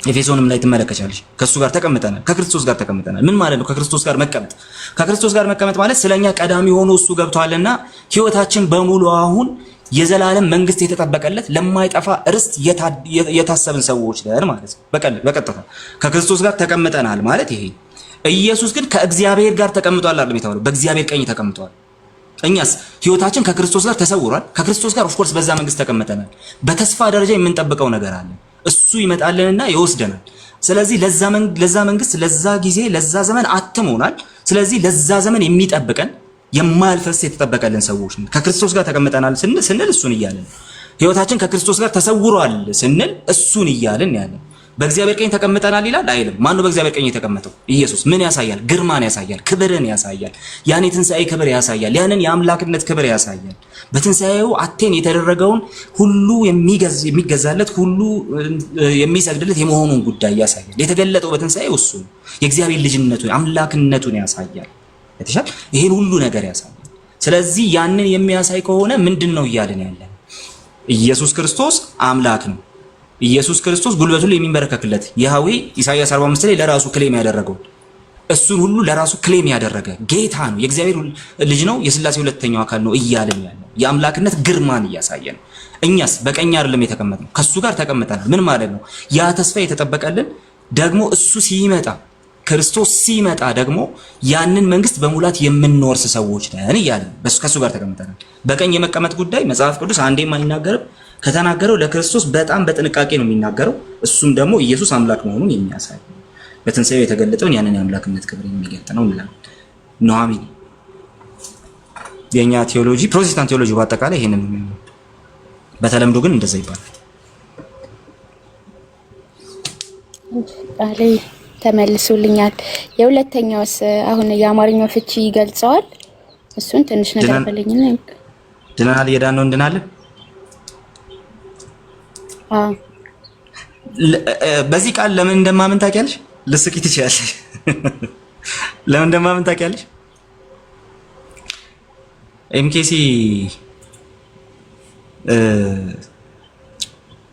ኤፌሶንም ላይ ትመለከቻለሽ። ከሱ ጋር ተቀምጠናል፣ ከክርስቶስ ጋር ተቀምጠናል። ምን ማለት ነው? ከክርስቶስ ጋር መቀመጥ። ከክርስቶስ ጋር መቀመጥ ማለት ስለኛ ቀዳሚ ሆኖ እሱ ገብቷልና ሕይወታችን በሙሉ አሁን የዘላለም መንግስት የተጠበቀለት ለማይጠፋ ርስት የታሰብን ሰዎች ነን ማለት ነው። በቀጥታ ከክርስቶስ ጋር ተቀምጠናል ማለት ይሄ። ኢየሱስ ግን ከእግዚአብሔር ጋር ተቀምጧል አይደል የሚታወለው? በእግዚአብሔር ቀኝ ተቀምጧል። እኛስ ሕይወታችን ከክርስቶስ ጋር ተሰውሯል። ከክርስቶስ ጋር ኦፍ ኮርስ በዛ መንግስት ተቀምጠናል። በተስፋ ደረጃ የምንጠብቀው ነገር አለ። እሱ ይመጣልንና ይወስደናል። ስለዚህ ለዛ መንግስት፣ ለዛ ጊዜ፣ ለዛ ዘመን አትሞናል። ስለዚህ ለዛ ዘመን የሚጠብቀን የማያልፍ ርስት የተጠበቀልን ሰዎች ነን። ከክርስቶስ ጋር ተቀምጠናል ስንል እሱን እያልን፣ ሕይወታችን ከክርስቶስ ጋር ተሰውሯል ስንል እሱን እያልን ያለን። በእግዚአብሔር ቀኝ ተቀምጠናል ይላል አይልም? ማን ነው በእግዚአብሔር ቀኝ የተቀመጠው? ኢየሱስ። ምን ያሳያል? ግርማን ያሳያል፣ ክብርን ያሳያል፣ ያን የትንሣኤ ክብር ያሳያል፣ ያንን የአምላክነት ክብር ያሳያል። በትንሣኤው አቴን የተደረገውን ሁሉ የሚገዛለት ሁሉ የሚሰግድለት የመሆኑን ጉዳይ ያሳያል። የተገለጠው በትንሣኤው እሱ ነው። የእግዚአብሔር ልጅነቱን አምላክነቱን ያሳያል። የተሻለ ይሄን ሁሉ ነገር ያሳያል። ስለዚህ ያንን የሚያሳይ ከሆነ ምንድን ነው እያልን ያለን? ኢየሱስ ክርስቶስ አምላክ ነው። ኢየሱስ ክርስቶስ ጉልበቱ ላይ የሚንበረከክለት ያህዌ ኢሳይያስ 45 ላይ ለራሱ ክሌም ያደረገው እሱን ሁሉ ለራሱ ክሌም ያደረገ ጌታ ነው። የእግዚአብሔር ልጅ ነው። የሥላሴ ሁለተኛው አካል ነው እያልን ያለው የአምላክነት ግርማን እያሳየ ነው። እኛስ በቀኝ አይደለም የተቀመጥነው፣ ከሱ ጋር ተቀምጠናል። ምን ማለት ነው? ያ ተስፋ የተጠበቀልን ደግሞ እሱ ሲመጣ ክርስቶስ ሲመጣ ደግሞ ያንን መንግስት በሙላት የምንወርስ ሰዎች ነን እያልን ከሱ ጋር ተቀምጠናል። በቀኝ የመቀመጥ ጉዳይ መጽሐፍ ቅዱስ አንዴም አይናገርም። ከተናገረው ለክርስቶስ በጣም በጥንቃቄ ነው የሚናገረው። እሱም ደግሞ ኢየሱስ አምላክ መሆኑን የሚያሳይ በትንሣኤው የተገለጠውን ያንን የአምላክነት ክብር የሚገልጥ ነው እንላለን። ኑሐሚን የኛ ቴዎሎጂ ፕሮቴስታንት ቴዎሎጂ በአጠቃላይ ይሄንን በተለምዶ ግን እንደዛ ይባላል። ቃሌ ተመልሶልኛል። የሁለተኛውስ አሁን የአማርኛው ፍቺ ይገልጸዋል። እሱን ትንሽ ነገር በለኝና ድናል የዳን ነው እንድናለን። በዚህ ቃል ለምን እንደማምን ታውቂያለሽ? ልስቂ ትችያለሽ። ለምን እንደማምን ታውቂያለሽ? ኤምኬሲ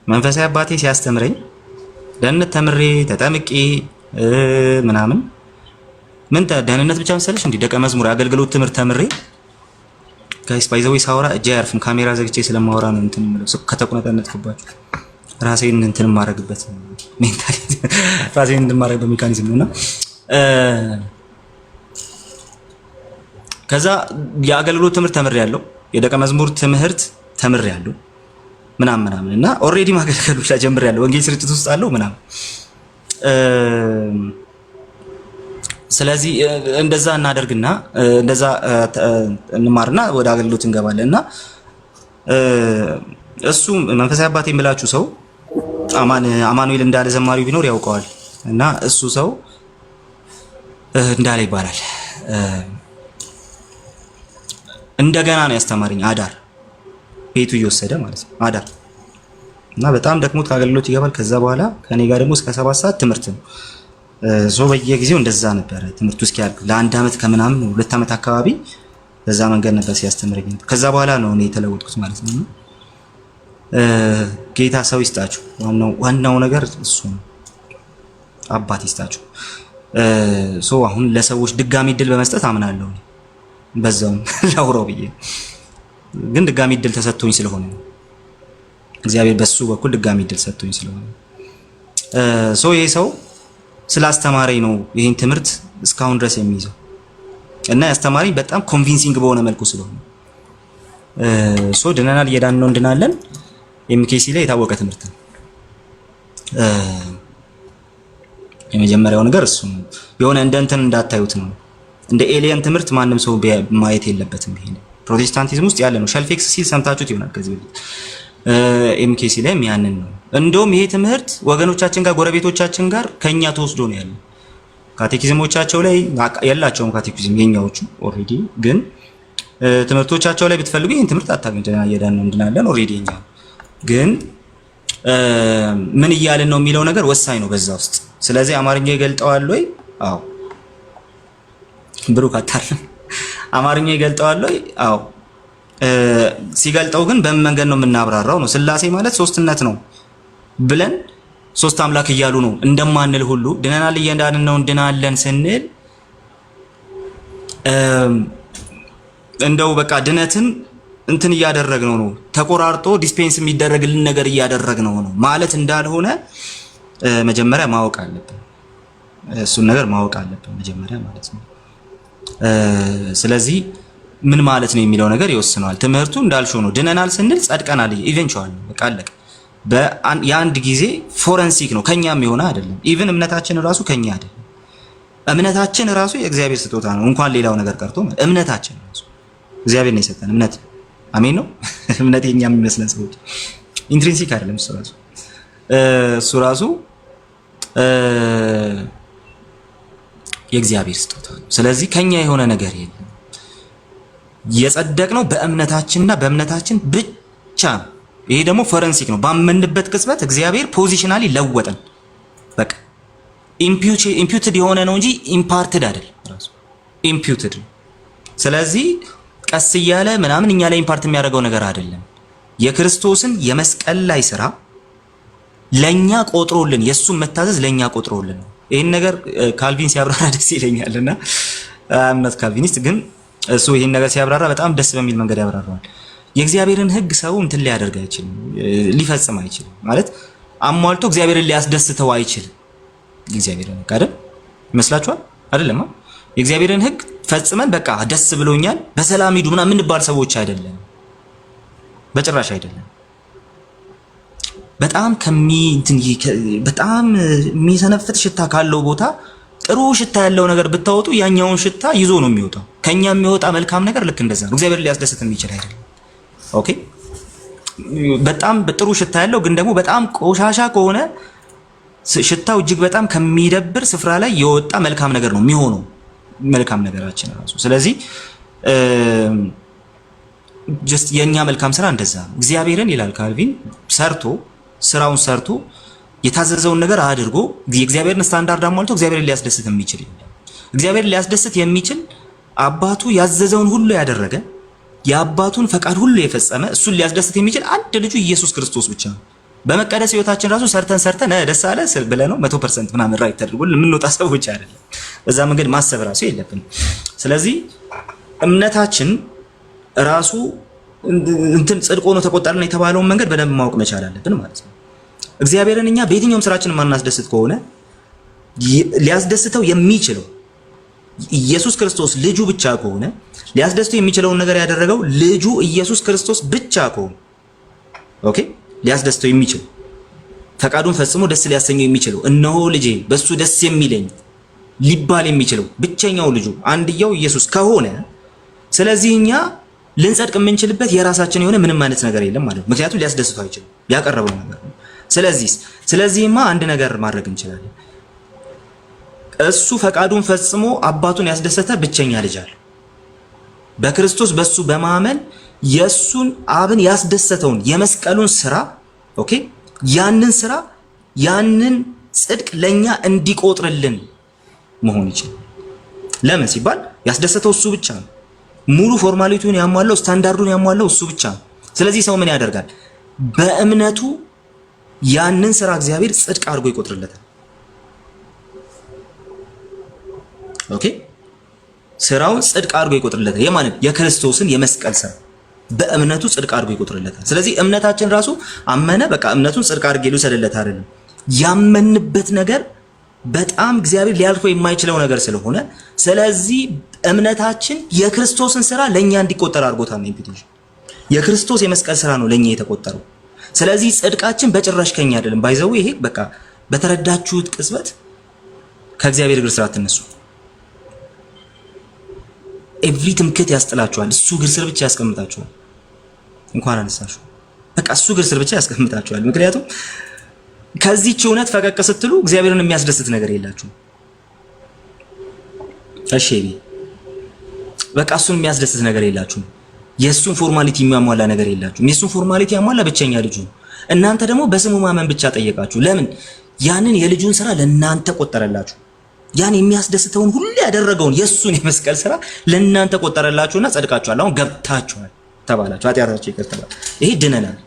መንፈሳዊ አባቴ ሲያስተምረኝ ደህንነት ተምሬ ተጠምቄ ምናምን ምን ደህንነት ብቻ መሰለሽ እንዴ ደቀ መዝሙር አገልግሎት ትምህርት ተምሬ ጋይስ ባይዘው ሳወራ እጄ አያርፍም። ካሜራ ዘግቼ ስለማወራ ነው እንትን የምለው። ከተቆነጠነጥኩባችሁ ራሴን እንትን ማረግበት ሜንታሊቲ ራሴን እንትን ማረግበት ሜካኒዝም ነውና ከዛ የአገልግሎት ትምህርት ተምሬያለሁ። የደቀ መዝሙር ትምህርት ተምሬያለሁ ምናምን እና ኦሬዲ ማገልገል ብቻ ጀምሬያለሁ። ወንጌል ስርጭት ውስጥ አለው ምናምን ስለዚህ እንደዛ እናደርግና እንደዛ እንማርና ወደ አገልግሎት እንገባለንና እሱ መንፈሳዊ አባቴ የምላችሁ ሰው አማኑኤል እንዳለ ዘማሪው ቢኖር ያውቀዋል። እና እሱ ሰው እንዳለ ይባላል እንደገና ነው ያስተማረኝ። አዳር ቤቱ እየወሰደ ማለት ነው አዳር እና በጣም ደክሞት ከአገልግሎት ይገባል። ከዛ በኋላ ከኔ ጋር ደግሞ እስከ 7 ሰዓት ትምህርት ነው። ሶ በየጊዜው እንደዛ ነበር ትምህርቱ እስኪያልቅ ለ1 ዓመት ከምናምን 2 ዓመት አካባቢ በዛ መንገድ ነበር ሲያስተምረኝ። ከዛ በኋላ ነው እኔ የተለወጥኩት ማለት ነው። ጌታ ሰው ይስጣችሁ። ዋናው ነገር እሱ ነው። አባት ይስጣችሁ። ሶ አሁን ለሰዎች ድጋሚ እድል በመስጠት አምናለሁ። በዛውም ላውራው ብዬ ግን ድጋሚ እድል ተሰጥቶኝ ስለሆነ እግዚአብሔር በሱ በኩል ድጋሚ እድል ሰጥቶኝ ስለሆነ ሶ ይሄ ሰው ስላስተማረኝ ነው ይሄን ትምህርት እስካሁን ድረስ የሚይዘው እና ያስተማረኝ በጣም ኮንቪንሲንግ በሆነ መልኩ ስለሆነ ሶ ድነናል፣ እየዳን ነው፣ እንድናለን። ኤምኬሲ ላይ የታወቀ ትምህርት ነው። የመጀመሪያው ነገር እሱ ነው። የሆነ እንደ እንትን እንዳታዩት ነው። እንደ ኤሊየን ትምህርት ማንም ሰው ማየት የለበትም። ይሄ ፕሮቴስታንቲዝም ውስጥ ያለ ነው። ሸልፌክስ ሲል ሰምታችሁት ይሆናል ከዚህ በፊት። ኤምኬሲ ላይም ያንን ነው። እንደውም ይሄ ትምህርት ወገኖቻችን ጋር ጎረቤቶቻችን ጋር ከኛ ተወስዶ ነው ያለው። ካቴኪዝሞቻቸው ላይ የላቸውም ካቴኪዝም የኛዎቹ ኦሬዲ። ግን ትምህርቶቻቸው ላይ ብትፈልጉ ይሄን ትምህርት አታገኙ። እየዳን ነው እንድናለን ኦሬዲ እኛ ግን ምን እያልን ነው የሚለው ነገር ወሳኝ ነው በዛ ውስጥ። ስለዚህ አማርኛ ይገልጠዋል ወይ? አዎ። ብሩክ አታርም። አማርኛ ይገልጠዋል ወይ? አዎ። ሲገልጠው ግን በምን መንገድ ነው የምናብራራው ነው። ስላሴ ማለት ሶስትነት ነው ብለን ሶስት አምላክ እያሉ ነው እንደማንል ሁሉ ድነናል፣ እየዳንን ነው እንድናለን ስንል እንደው በቃ ድነትን እንትን እያደረግነው ነው፣ ተቆራርጦ ዲስፔንስ የሚደረግልን ነገር እያደረግነው ነው ማለት እንዳልሆነ መጀመሪያ ማወቅ አለብን። እሱን ነገር ማወቅ አለብን መጀመሪያ ማለት ነው። ስለዚህ ምን ማለት ነው የሚለው ነገር ይወስነዋል። ትምህርቱ እንዳልሽው ነው። ድነናል ስንል ጸድቀናል፣ ኢቨንቹዋሊ በቃ አለቀ። የአንድ ጊዜ ፎረንሲክ ነው፣ ከኛም የሆነ አይደለም። ኢቭን እምነታችን ራሱ ከኛ አይደለም። እምነታችን ራሱ የእግዚአብሔር ስጦታ ነው። እንኳን ሌላው ነገር ቀርቶ እምነታችን ራሱ እግዚአብሔር ነው የሰጠን እምነት። አሜን ነው። እምነት የኛ የሚመስለን ሰዎች ኢንትሪንሲክ አይደለም። እሱ ራሱ የእግዚአብሔር ስጦታ ነው። ስለዚህ ከኛ የሆነ ነገር የለም። የጸደቅነው በእምነታችንና በእምነታችን ብቻ ነው። ይሄ ደግሞ ፎረንሲክ ነው። ባመንበት ቅጽበት እግዚአብሔር ፖዚሽናሊ ለወጠን። በቃ ኢምፒውትድ የሆነ ነው እንጂ ኢምፓርትድ አይደለም። ራሱ ኢምፒውትድ ነው። ስለዚህ ቀስ እያለ ምናምን እኛ ላይ ኢምፓርት የሚያደርገው ነገር አይደለም። የክርስቶስን የመስቀል ላይ ስራ ለኛ ቆጥሮልን፣ የሱን መታዘዝ ለኛ ቆጥሮልን ነው። ይሄን ነገር ካልቪን ሲያብራራ ደስ ይለኛልና አምነት ካልቪኒስት ግን እሱ ይሄን ነገር ሲያብራራ በጣም ደስ በሚል መንገድ ያብራራዋል። የእግዚአብሔርን ሕግ ሰው እንትን ሊያደርግ አይችልም፣ ሊፈጽም አይችልም። ማለት አሟልቶ እግዚአብሔርን ሊያስደስተው አይችልም። የእግዚአብሔርን ሕግ አይደል ይመስላችኋል? አይደለም። የእግዚአብሔርን ሕግ ፈጽመን በቃ ደስ ብሎኛል በሰላም ሂዱ ምናምን የምንባል ሰዎች አይደለም፣ በጭራሽ አይደለም። በጣም በጣም የሚሰነፍት ሽታ ካለው ቦታ ጥሩ ሽታ ያለው ነገር ብታወጡ ያኛውን ሽታ ይዞ ነው የሚወጣው። ከኛ የሚወጣ መልካም ነገር ልክ እንደዛ ነው። እግዚአብሔር ሊያስደስት የሚችል አይደለም። ኦኬ። በጣም ጥሩ ሽታ ያለው ግን ደግሞ በጣም ቆሻሻ ከሆነ ሽታው እጅግ በጣም ከሚደብር ስፍራ ላይ የወጣ መልካም ነገር ነው የሚሆነው መልካም ነገራችን ራሱ። ስለዚህ ጀስት የኛ መልካም ስራ እንደዛ ነው። እግዚአብሔርን ይላል ካልቪን ስራውን ሰርቶ የታዘዘውን ነገር አድርጎ የእግዚአብሔርን ስታንዳርድ አሟልቶ እግዚአብሔርን ሊያስደስት የሚችል እግዚአብሔር ሊያስደስት የሚችል አባቱ ያዘዘውን ሁሉ ያደረገ የአባቱን ፈቃድ ሁሉ የፈጸመ እሱን ሊያስደስት የሚችል አንድ ልጁ ኢየሱስ ክርስቶስ ብቻ ነው። በመቀደስ ህይወታችን ራሱ ሰርተን ደስ አለ ብለህ ነው 100% ምናምን ራይት ተደርጎ የምንወጣ ሰዎች አይደለም። በዛ መንገድ ማሰብ ራሱ የለብንም። ስለዚህ እምነታችን ራሱ ጽድቅ ሆኖ ተቆጠረልን የተባለውን መንገድ በደንብ ማወቅ መቻል አለብን ማለት ነው። እግዚአብሔርን እኛ በየትኛውም ስራችን ማናስደስት ከሆነ ሊያስደስተው የሚችለው ኢየሱስ ክርስቶስ ልጁ ብቻ ከሆነ ሊያስደስተው የሚችለውን ነገር ያደረገው ልጁ ኢየሱስ ክርስቶስ ብቻ ከሆነ ኦኬ፣ ሊያስደስተው የሚችል ፈቃዱን ፈጽሞ ደስ ሊያሰኘው የሚችለው እነሆ ልጄ በሱ ደስ የሚለኝ ሊባል የሚችለው ብቸኛው ልጁ አንድያው ኢየሱስ ከሆነ ስለዚህ እኛ ልንጸድቅ የምንችልበት የራሳችን የሆነ ምንም አይነት ነገር የለም ማለት ነው። ምክንያቱም ሊያስደስተው አይችልም ያቀረበው ነገር ነው። ስለዚህማ አንድ ነገር ማድረግ እንችላለን። እሱ ፈቃዱን ፈጽሞ አባቱን ያስደሰተ ብቸኛ ልጅ አለ። በክርስቶስ በሱ በማመን የሱን አብን ያስደሰተውን የመስቀሉን ስራ ኦኬ፣ ያንን ጽድቅ ለኛ እንዲቆጥርልን መሆን ይችላል። ለምን ሲባል ያስደሰተው እሱ ብቻ ነው። ሙሉ ፎርማሊቲውን ያሟላው ስታንዳርዱን ያሟላው እሱ ብቻ ነው። ስለዚህ ሰው ምን ያደርጋል? በእምነቱ ያንን ስራ እግዚአብሔር ጽድቅ አድርጎ ይቆጥርለታል። ኦኬ፣ ስራውን ጽድቅ አድርጎ ይቆጥርለታል። የማንን? የክርስቶስን የመስቀል ስራ በእምነቱ ጽድቅ አድርጎ ይቆጥርለታል። ስለዚህ እምነታችን ራሱ አመነ በቃ እምነቱን ጽድቅ አድርጌ ልውሰድለት አይደለም። ያመንበት ነገር በጣም እግዚአብሔር ሊያልፈው የማይችለው ነገር ስለሆነ ስለዚህ እምነታችን የክርስቶስን ስራ ለኛ እንዲቆጠር አድርጎታል። ኢምፒቴሽን የክርስቶስ የመስቀል ስራ ነው ለኛ የተቆጠረው። ስለዚህ ጽድቃችን በጭራሽ ከኛ አይደለም። ባይዘው ይሄ በቃ በተረዳችሁት ቅጽበት ከእግዚአብሔር እግር ስር አትነሱ። ኤቭሪ ትምክህት ያስጥላችኋል። እሱ እግር ስር ብቻ ያስቀምጣችኋል። እንኳን አነሳችሁ በቃ እሱ እግር ስር ብቻ ያስቀምጣችኋል። ምክንያቱም ከዚህች እውነት ፈቀቅ ስትሉ እግዚአብሔርን የሚያስደስት ነገር የላችሁም። እሺ በቃ እሱን የሚያስደስት ነገር የላችሁም። የእሱን ፎርማሊቲ የሚያሟላ ነገር የላችሁም። የእሱን ፎርማሊቲ ያሟላ ብቸኛ ልጁ ነው። እናንተ ደግሞ በስሙ ማመን ብቻ ጠየቃችሁ። ለምን? ያንን የልጁን ስራ ለእናንተ ቆጠረላችሁ። ያን የሚያስደስተውን ሁሉ ያደረገውን የእሱን የመስቀል ስራ ለእናንተ ቆጠረላችሁና ጸድቃችኋል። አሁን ገብታችኋል ተባላችሁ። ኃጢአታችሁ ይቅር ተባለ። ይሄ ድነናል።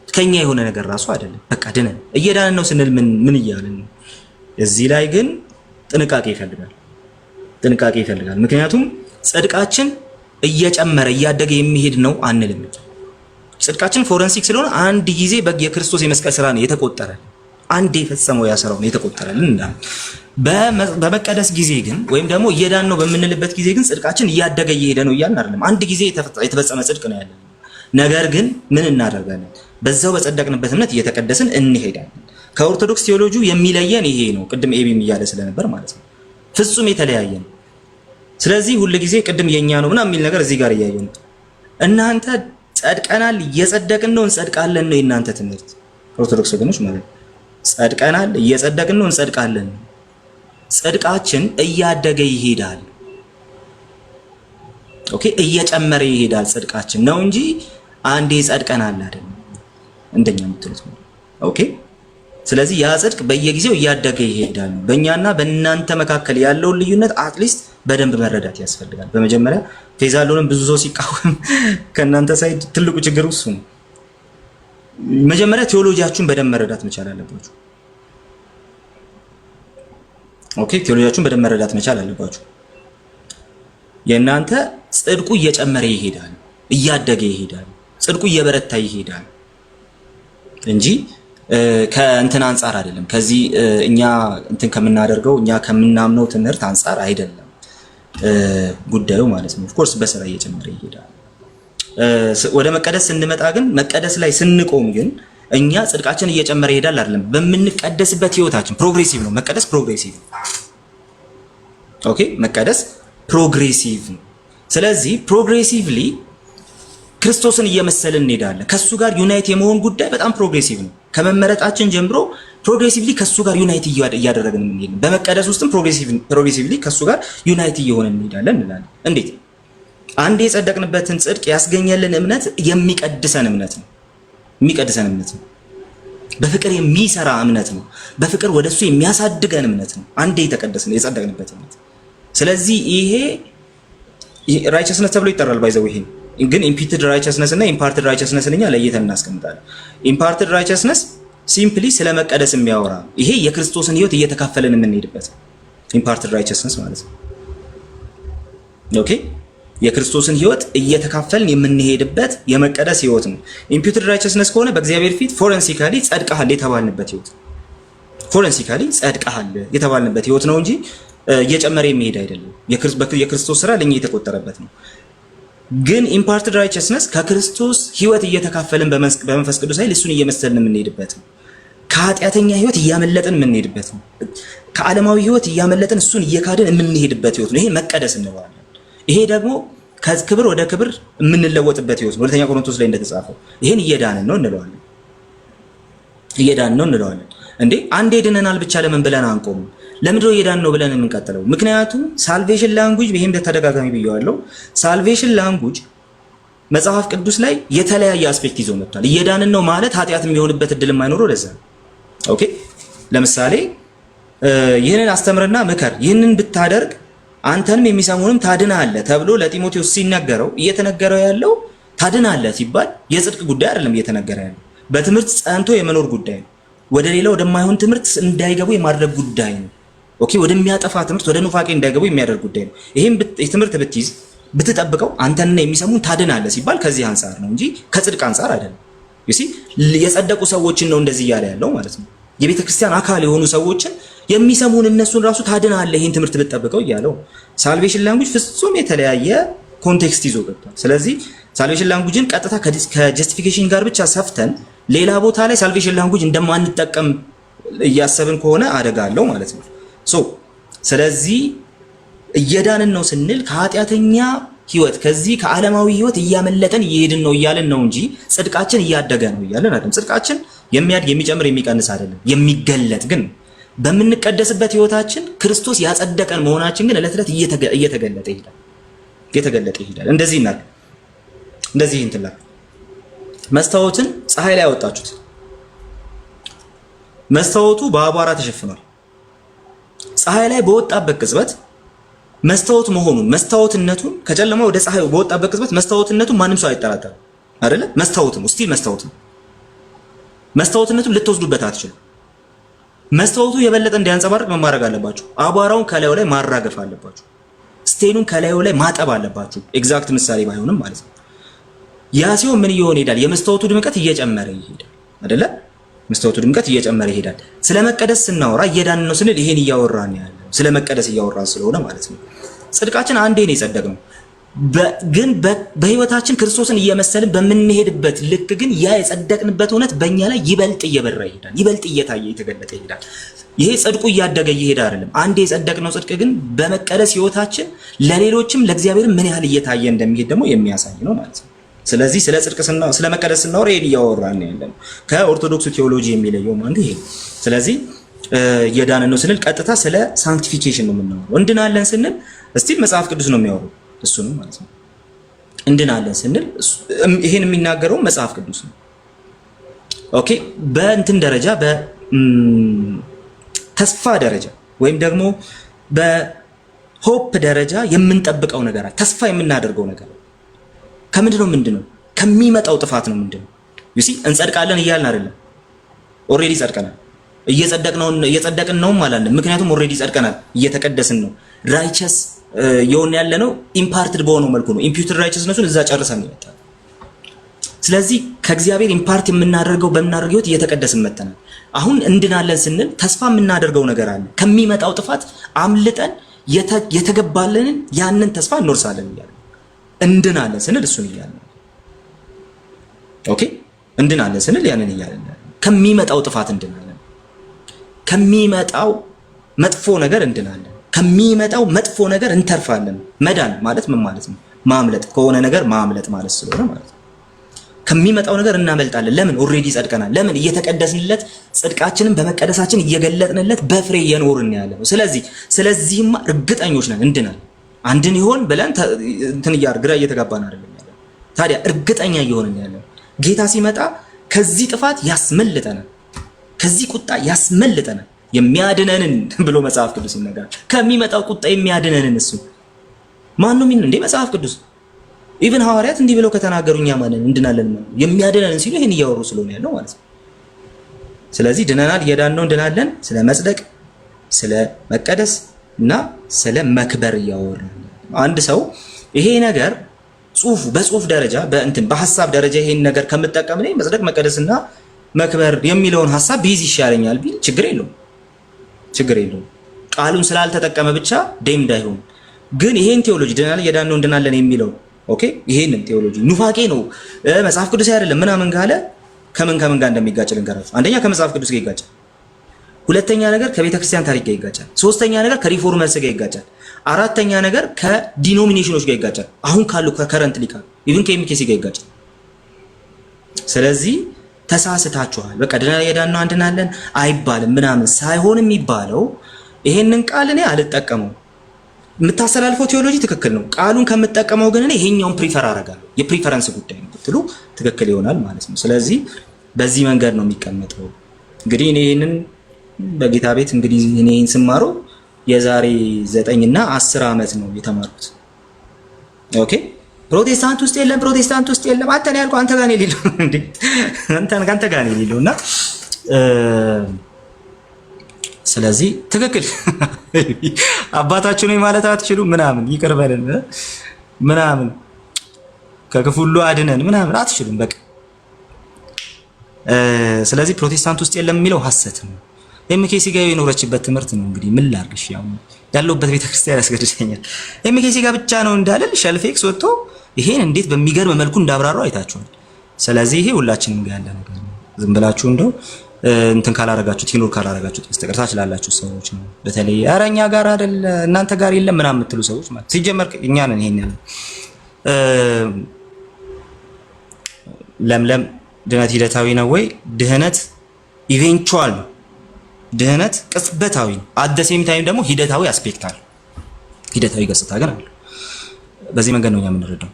ከኛ የሆነ ነገር ራሱ አይደለም። በቃ ድነን እየዳንን ነው ስንል ምን እያልን ነው? እዚህ ላይ ግን ጥንቃቄ ይፈልጋል። ምክንያቱም ጽድቃችን እየጨመረ እያደገ የሚሄድ ነው አንልም። ጽድቃችን ፎረንሲክ ስለሆነ አንድ ጊዜ የክርስቶስ የመስቀል ስራ ነው የተቆጠረ፣ አንድ የፈጸመው ያሰራው ነው የተቆጠረልን እንዳለ። በመቀደስ ጊዜ ግን ወይም ደግሞ እየዳን ነው በምንልበት ጊዜ ግን ጽድቃችን እያደገ እየሄደ ነው እያልን አይደለም። አንድ ጊዜ የተፈጸመ ጽድቅ ነው ያለን። ነገር ግን ምን እናደርጋለን? በዛው በጸደቅንበት እምነት እየተቀደስን እንሄዳለን። ከኦርቶዶክስ ቴዎሎጂ የሚለየን ይሄ ነው። ቅድም ኤቢም እያለ ስለነበር ማለት ነው ፍጹም የተለያየ ነው። ስለዚህ ሁሉ ጊዜ ቅድም የኛ ነው ምናምን የሚል ነገር እዚህ ጋር እያየን ነው። እናንተ ጸድቀናል እየጸደቅን ነው እንጸድቃለን ነው የእናንተ ትምህርት ኦርቶዶክስ ወገኖች ማለት ነው። ጸድቀናል እየጸደቅን ነው እንጸድቃለን። ጽድቃችን እያደገ ይሄዳል። ኦኬ፣ እየጨመረ ይሄዳል ጽድቃችን ነው እንጂ አንዴ ጸድቀናል አይደለም እንደኛ የምትሉት ነው። ኦኬ፣ ስለዚህ ያ ጽድቅ በየጊዜው እያደገ ይሄዳል። በእኛና በእናንተ መካከል ያለውን ልዩነት አትሊስት በደንብ መረዳት ያስፈልጋል። በመጀመሪያ ፌዛሎንም ብዙ ሰው ሲቃወም ከእናንተ ሳይድ ትልቁ ችግር እሱ ነው። መጀመሪያ ቴዎሎጂያችሁን በደንብ መረዳት መቻል አለባችሁ። ኦኬ፣ ቴዎሎጂያችሁን በደንብ መረዳት መቻል አለባችሁ። የእናንተ ጽድቁ እየጨመረ ይሄዳል፣ እያደገ ይሄዳል፣ ጽድቁ እየበረታ ይሄዳል እንጂ ከእንትን አንፃር አይደለም። ከዚህ እኛ እንትን ከምናደርገው እኛ ከምናምነው ትምህርት አንፃር አይደለም ጉዳዩ ማለት ነው። ኦፍ ኮርስ በስራ እየጨመረ ይሄዳል። ወደ መቀደስ ስንመጣ ግን መቀደስ ላይ ስንቆም ግን እኛ ጽድቃችን እየጨመረ ይሄዳል አይደለም። በምንቀደስበት ህይወታችን ፕሮግሬሲቭ ነው መቀደስ፣ ፕሮግሬሲቭ ነው። ኦኬ፣ መቀደስ ፕሮግሬሲቭ ነው። ስለዚህ ፕሮግሬሲቭሊ ክርስቶስን እየመሰልን እንሄዳለን። ከሱ ጋር ዩናይት የመሆን ጉዳይ በጣም ፕሮግሬሲቭ ነው። ከመመረጣችን ጀምሮ ፕሮግሬሲቭሊ ከሱ ጋር ዩናይት እያደረግን እንሄዳለን። በመቀደስ ውስጥም ፕሮግሬሲቭሊ ከሱ ጋር ዩናይት እየሆንን እንሄዳለን እንላለን። እንዴት? አንድ የጸደቅንበትን ጽድቅ ያስገኘልን እምነት የሚቀድሰን እምነት ነው። በፍቅር የሚሰራ እምነት ነው። በፍቅር ወደሱ የሚያሳድገን እምነት ነው። አንዴ የጸደቅንበት እምነት ስለዚህ ይሄ ራይቸስነስ ተብሎ ይጠራል። ባይዘው ይሄ ግን ኢምፒትድ ራይቸስነስ እና ኢምፓርትድ ራይቸስነስ እኛ ለየተን እናስቀምጣለን። ኢምፓርትድ ራይቸስነስ ሲምፕሊ ስለመቀደስ የሚያወራ ይሄ የክርስቶስን ህይወት እየተካፈለን የምንሄድበት ኢምፓርትድ ራይቸስነስ ማለት ነው። ኦኬ የክርስቶስን ህይወት እየተካፈልን የምንሄድበት የመቀደስ ህይወት ነው። ኢምፒትድ ራይቸስነስ ከሆነ በእግዚአብሔር ፊት ፎረንሲካሊ ጸድቀሃል የተባልንበት ህይወት፣ ፎረንሲካሊ ጸድቀሃል የተባልንበት ህይወት ነው እንጂ እየጨመረ የሚሄድ አይደለም። የክርስቶስ ስራ ለኛ የተቆጠረበት ነው። ግን ኢምፓርትድ ራይቸስነስ ከክርስቶስ ህይወት እየተካፈልን በመንፈስ ቅዱስ ኃይል እሱን እየመሰልን የምንሄድበት ነው። ከኃጢአተኛ ህይወት እያመለጥን የምንሄድበት ነው። ከዓለማዊ ህይወት እያመለጥን እሱን እየካድን የምንሄድበት ህይወት ነው። ይሄ መቀደስ እንለዋለን። ይሄ ደግሞ ከክብር ወደ ክብር የምንለወጥበት ህይወት ነው። ሁለተኛ ቆሮንቶስ ላይ እንደተጻፈው ይሄን እየዳንን ነው እንለዋለን። እየዳንን ነው እንለዋለን። እንዴ አንዴ ድነናል ብቻ ለምን ብለን አንቆምም? ለምንድነው እየዳንን ነው ብለን የምንቀጥለው? ምክንያቱም ሳልቬሽን ላንጉጅ ይሄም ተደጋጋሚ ብየዋለሁ። ሳልቬሽን ላንጉጅ መጽሐፍ ቅዱስ ላይ የተለያየ አስፔክት ይዞ መጥቷል። እየዳንን ነው ማለት ኃጢአት የሚሆንበት እድል የማይኖረው ለዛ ነው። ኦኬ ለምሳሌ ይህንን አስተምርና ምከር፣ ይህንን ብታደርግ አንተንም የሚሰሙንም ታድናለህ ተብሎ ለጢሞቴዎስ ሲነገረው እየተነገረው ያለው ታድናለህ ሲባል የጽድቅ ጉዳይ አይደለም እየተነገረ ያለው፣ በትምህርት ጸንቶ የመኖር ጉዳይ ነው። ወደ ሌላ ወደማይሆን ትምህርት እንዳይገቡ የማድረግ ጉዳይ ነው። ኦኬ ወደሚያጠፋ ትምህርት ወደ ኑፋቄ እንዳይገቡ የሚያደርግ ጉዳይ ነው። ይሄን ትምህርት ብትይዝ ብትጠብቀው አንተንና የሚሰሙን ታድናለህ ሲባል ከዚህ አንፃር ነው እንጂ ከጽድቅ አንፃር አይደለም። ዩሲ የጸደቁ ሰዎችን ነው እንደዚህ እያለ ያለው ማለት ነው። የቤተ ክርስቲያን አካል የሆኑ ሰዎችን የሚሰሙን እነሱን ራሱ ታድናለህ ይሄን ትምህርት ብትጠብቀው እያለው። ሳልቬሽን ላንጉጅ ፍጹም የተለያየ ኮንቴክስት ይዞ ገብቷል። ስለዚህ ሳልቬሽን ላንጉጅን ቀጥታ ከጀስቲፊኬሽን ጋር ብቻ ሰፍተን ሌላ ቦታ ላይ ሳልቬሽን ላንጉጅ እንደማንጠቀም እያሰብን ከሆነ አደጋ አለው ማለት ነው። ስለዚህ እየዳንን ነው ስንል ከኃጢአተኛ ህይወት ከዚህ ከዓለማዊ ህይወት እያመለጠን እየሄድን ነው እያልን ነው እንጂ ጽድቃችን እያደገ ነው እያልን አይደለም። ጽድቃችን የሚያድግ የሚጨምር የሚቀንስ አይደለም። የሚገለጥ ግን በምንቀደስበት ህይወታችን ክርስቶስ ያጸደቀን መሆናችን ግን ዕለት ዕለት እየተገለጠ ይሄዳል። እንደዚህ እንትላል መስታወትን ፀሐይ ላይ ያወጣችሁት መስታወቱ በአቧራ ተሸፍኗል። ፀሐይ ላይ በወጣበት ቅጽበት መስታወት መሆኑን መስታወትነቱን ከጨለማ ወደ ፀሐይ በወጣበት ቅጽበት መስታወትነቱን ማንም ሰው አይጠራጠርም አይደለ? መስታወት ነው፣ ስቲል መስታወት ነው። መስታወትነቱን ልትወስዱበት አትችሉም። መስታወቱ የበለጠ እንዲያንጸባርቅ ምን ማድረግ አለባችሁ? አቧራውን ከላዩ ላይ ማራገፍ አለባችሁ። ስቴኑን ከላዩ ላይ ማጠብ አለባችሁ። ኤግዛክት ምሳሌ ባይሆንም ማለት ነው። ያ ሲሆን ምን እየሆነ ይሄዳል? የመስታወቱ ድምቀት እየጨመረ ይሄዳል አይደለ? መስታወቱ ድምቀት እየጨመረ ይሄዳል። ስለመቀደስ ስናወራ እየዳንን ነው ስንል ይሄን እያወራን ያለው ስለመቀደስ እያወራን ስለሆነ ማለት ነው። ጽድቃችን አንዴ ነው የጸደቅነው። ግን በህይወታችን ክርስቶስን እየመሰልን በምንሄድበት ልክ ግን ያ የጸደቅንበት እውነት በእኛ ላይ ይበልጥ እየበራ ይሄዳል፣ ይበልጥ እየታየ የተገለጠ ይሄዳል። ይሄ ጽድቁ እያደገ እየሄደ አይደለም። አንዴ የጸደቅነው ጽድቅ ግን በመቀደስ ህይወታችን ለሌሎችም ለእግዚአብሔር ምን ያህል እየታየ እንደሚሄድ ደግሞ የሚያሳይ ነው ማለት ነው። ስለዚህ ስለ ጽድቅ ስለ መቀደስ ስናወራ ይሄን እያወራን ያለነው ከኦርቶዶክስ ቴዎሎጂ የሚለየው አንዱ ይሄ። ስለዚህ እየዳንን ነው ስንል ቀጥታ ስለ ሳንክቲፊኬሽን ነው የምናወራው። እንድናለን ስንል እስቲል መጽሐፍ ቅዱስ ነው የሚያወራው እሱ ነው ማለት ነው። እንድናለን ስንል ይሄን የሚናገረው መጽሐፍ ቅዱስ ነው። ኦኬ በእንትን ደረጃ በተስፋ ደረጃ ወይም ደግሞ በሆፕ ደረጃ የምንጠብቀው ነገር አለ። ተስፋ የምናደርገው ነገር ከምንድነው? ከሚመጣው ጥፋት ነው። ምንድነው? ዩሲ እንጸድቃለን እያልን አይደለም። ኦሬዲ ጸድቀናል። እየጸደቅን ነው ማለት ነው። ምክንያቱም ኦሬዲ ጸድቀናል፣ እየተቀደስን ነው። ራይቸስ የሆነ ያለ ነው ኢምፓርትድ በሆነው መልኩ ነው። ኢምፒውትድ ራይቸስነሱን እዛ ጨርሰን ይመጣል። ስለዚህ ከእግዚአብሔር ኢምፓርት የምናደርገው በምናደርገው ህይወት እየተቀደስን መተናል። አሁን እንድናለን ስንል ተስፋ የምናደርገው ነገር አለ። ከሚመጣው ጥፋት አምልጠን የተገባለንን ያንን ተስፋ እንወርሳለን እያለ እንድናለን ስንል እሱን እያለ ኦኬ እንድናለን ስንል ያንን እያለ ከሚመጣው ጥፋት እንድናለን፣ ከሚመጣው መጥፎ ነገር እንድናለን፣ ከሚመጣው መጥፎ ነገር እንተርፋለን። መዳን ማለት ምን ማለት ነው? ማምለጥ ከሆነ ነገር ማምለጥ ማለት ስለሆነ ማለት ነው። ከሚመጣው ነገር እናመልጣለን። ለምን? ኦሬዲ ጸድቀናል። ለምን? እየተቀደስንለት ጽድቃችንን በመቀደሳችን እየገለጥንለት በፍሬ እየኖርን ያለ ነው። ስለዚህማ እርግጠኞች ነን እንድናል። አንድን ይሆን ብለን እንትን ግራ እየተጋባን አይደለም ያለ። ታዲያ እርግጠኛ እየሆንን ያለ ጌታ ሲመጣ ከዚህ ጥፋት ያስመልጠናል፣ ከዚህ ቁጣ ያስመልጠናል፣ የሚያድነንን ብሎ መጽሐፍ ቅዱስ ይነግራል። ከሚመጣው ቁጣ የሚያድነንን እሱ ማን ነው? እንዴ መጽሐፍ ቅዱስ ኢቭን ሐዋርያት እንዲህ ብለው ከተናገሩ እኛ ማንን እንድናለን ማለት ነው? የሚያድነንን ሲሉ ይሄን እያወሩ ስለሆነ ያለው ማለት ነው። ስለዚህ ድነናል፣ እየዳን ነው፣ እንድናለን። ስለ መጽደቅ፣ ስለ መቀደስ እና ስለ መክበር እያወሩ አንድ ሰው ይሄ ነገር በጽሁፍ ደረጃ በሐሳብ ደረጃ ይሄን ነገር ከምጠቀም ላይ መጽደቅ መቀደስና መክበር የሚለውን ሐሳብ ቢይዝ ይሻለኛል ቢል ችግር የለውም። ቃሉን ስላልተጠቀመ ብቻ ደም እንዳይሆን ግን ይሄን ቴዎሎጂ ድነናል፣ እየዳን ነው፣ እንድናለን የሚለው ኦኬ፣ ይሄንን ቴዎሎጂ ኑፋቄ ነው መጽሐፍ ቅዱስ አይደለም ምናምን ካለ ከምን ጋር እንደሚጋጭ ልንገራችሁ። አንደኛ ከመጽሐፍ ቅዱስ ጋር ይጋጫል። ሁለተኛ ነገር ከቤተ ክርስቲያን ታሪክ ጋር ይጋጫል። ሶስተኛ ነገር ከሪፎርመርስ ጋር ይጋጫል። አራተኛ ነገር ከዲኖሚኔሽኖች ጋር ይጋጫል። አሁን ካሉ ከከረንት ሊካ ኢቭን ከኤምኬሲ ጋር ይጋጫል። ስለዚህ ተሳስታችኋል። በቃ ድነናል እየዳን ነው እንድናለን አይባልም ምናምን ሳይሆን የሚባለው ይሄንን ቃል እኔ አልጠቀመው። የምታስተላልፈው ቴዎሎጂ ትክክል ነው። ቃሉን ከምጠቀመው ግን እኔ ይሄኛውን ፕሪፈር አደርጋለሁ። የፕሪፈረንስ ጉዳይ ነው ብትሉ ትክክል ይሆናል ማለት ነው። ስለዚህ በዚህ መንገድ ነው የሚቀመጠው። እንግዲህ እኔ ይሄንን በጌታ ቤት እንግዲህ እኔ ይሄን ስማረው የዛሬ 9 እና 10 ዓመት ነው የተማርኩት። ኦኬ ፕሮቴስታንት ውስጥ የለም አንተ ነው ያልኩህ። አንተ ጋር ነው የሌለው እንዴ? አንተ ጋር ነው የሌለው እና ስለዚህ ትክክል አባታችሁ ነው ማለት አትችሉም ምናምን ይቅር በለን ምናምን ከክፉ ሁሉ አድነን ምናምን አትችሉም በቃ። ስለዚህ ፕሮቴስታንት ውስጥ የለም የሚለው ሐሰት ነው። ኤምኬሲ ጋር የኖረችበት ትምህርት ነው። እንግዲህ ምን ላድርግሽ፣ ያው ያለውበት ቤተክርስቲያን ያስገድደኛል። ኤምኬሲ ጋር ብቻ ነው እንዳለል ሸልፌክስ ወጥቶ ይሄን እንዴት በሚገርም መልኩ እንዳብራራው አይታችኋል። ስለዚህ ይሄ ሁላችንም ጋር ያለ ነገር ነው። ዝም ብላችሁ እንደው እንትን ካላረጋችሁት ኢግኖር ካላረጋችሁት በስተቀር ታች ላላችሁ ሰዎች ነው። በተለይ ኧረ እኛ ጋር አይደል እናንተ ጋር የለም ምናምን የምትሉ ሰዎች ማለት ሲጀመር እኛ ነን ይሄን ያለው። ለምለም ድህነት ሂደታዊ ነው ወይ? ድህነት ኢቬንቹዋል ነው። ድህነት ቅጽበታዊ ነው። አደሴም ታይም ደግሞ ሂደታዊ አስፔክት አለ። ሂደታዊ ገጽታ ግን አለ። በዚህ መንገድ ነው እኛ የምንረዳው።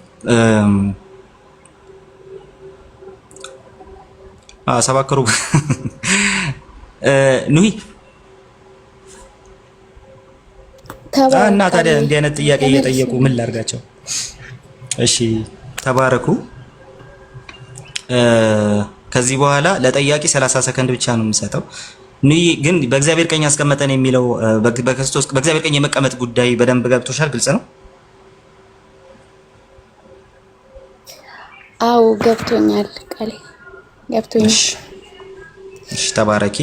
ሰባከሩ ኑሂ እና ታዲያ እንዲህ አይነት ጥያቄ እየጠየቁ ምን ላድርጋቸው? እሺ ተባረኩ። ከዚህ በኋላ ለጠያቂ 30 ሰከንድ ብቻ ነው የምሰጠው። ኑሂ ግን በእግዚአብሔር ቀኝ አስቀመጠን የሚለው በክርስቶስ በእግዚአብሔር ቀኝ የመቀመጥ ጉዳይ በደንብ ገብቶሻል? ግልጽ ነው? አዎ ገብቶኛል። ቃሌ ገብቶኛል። እሺ ተባረኪ።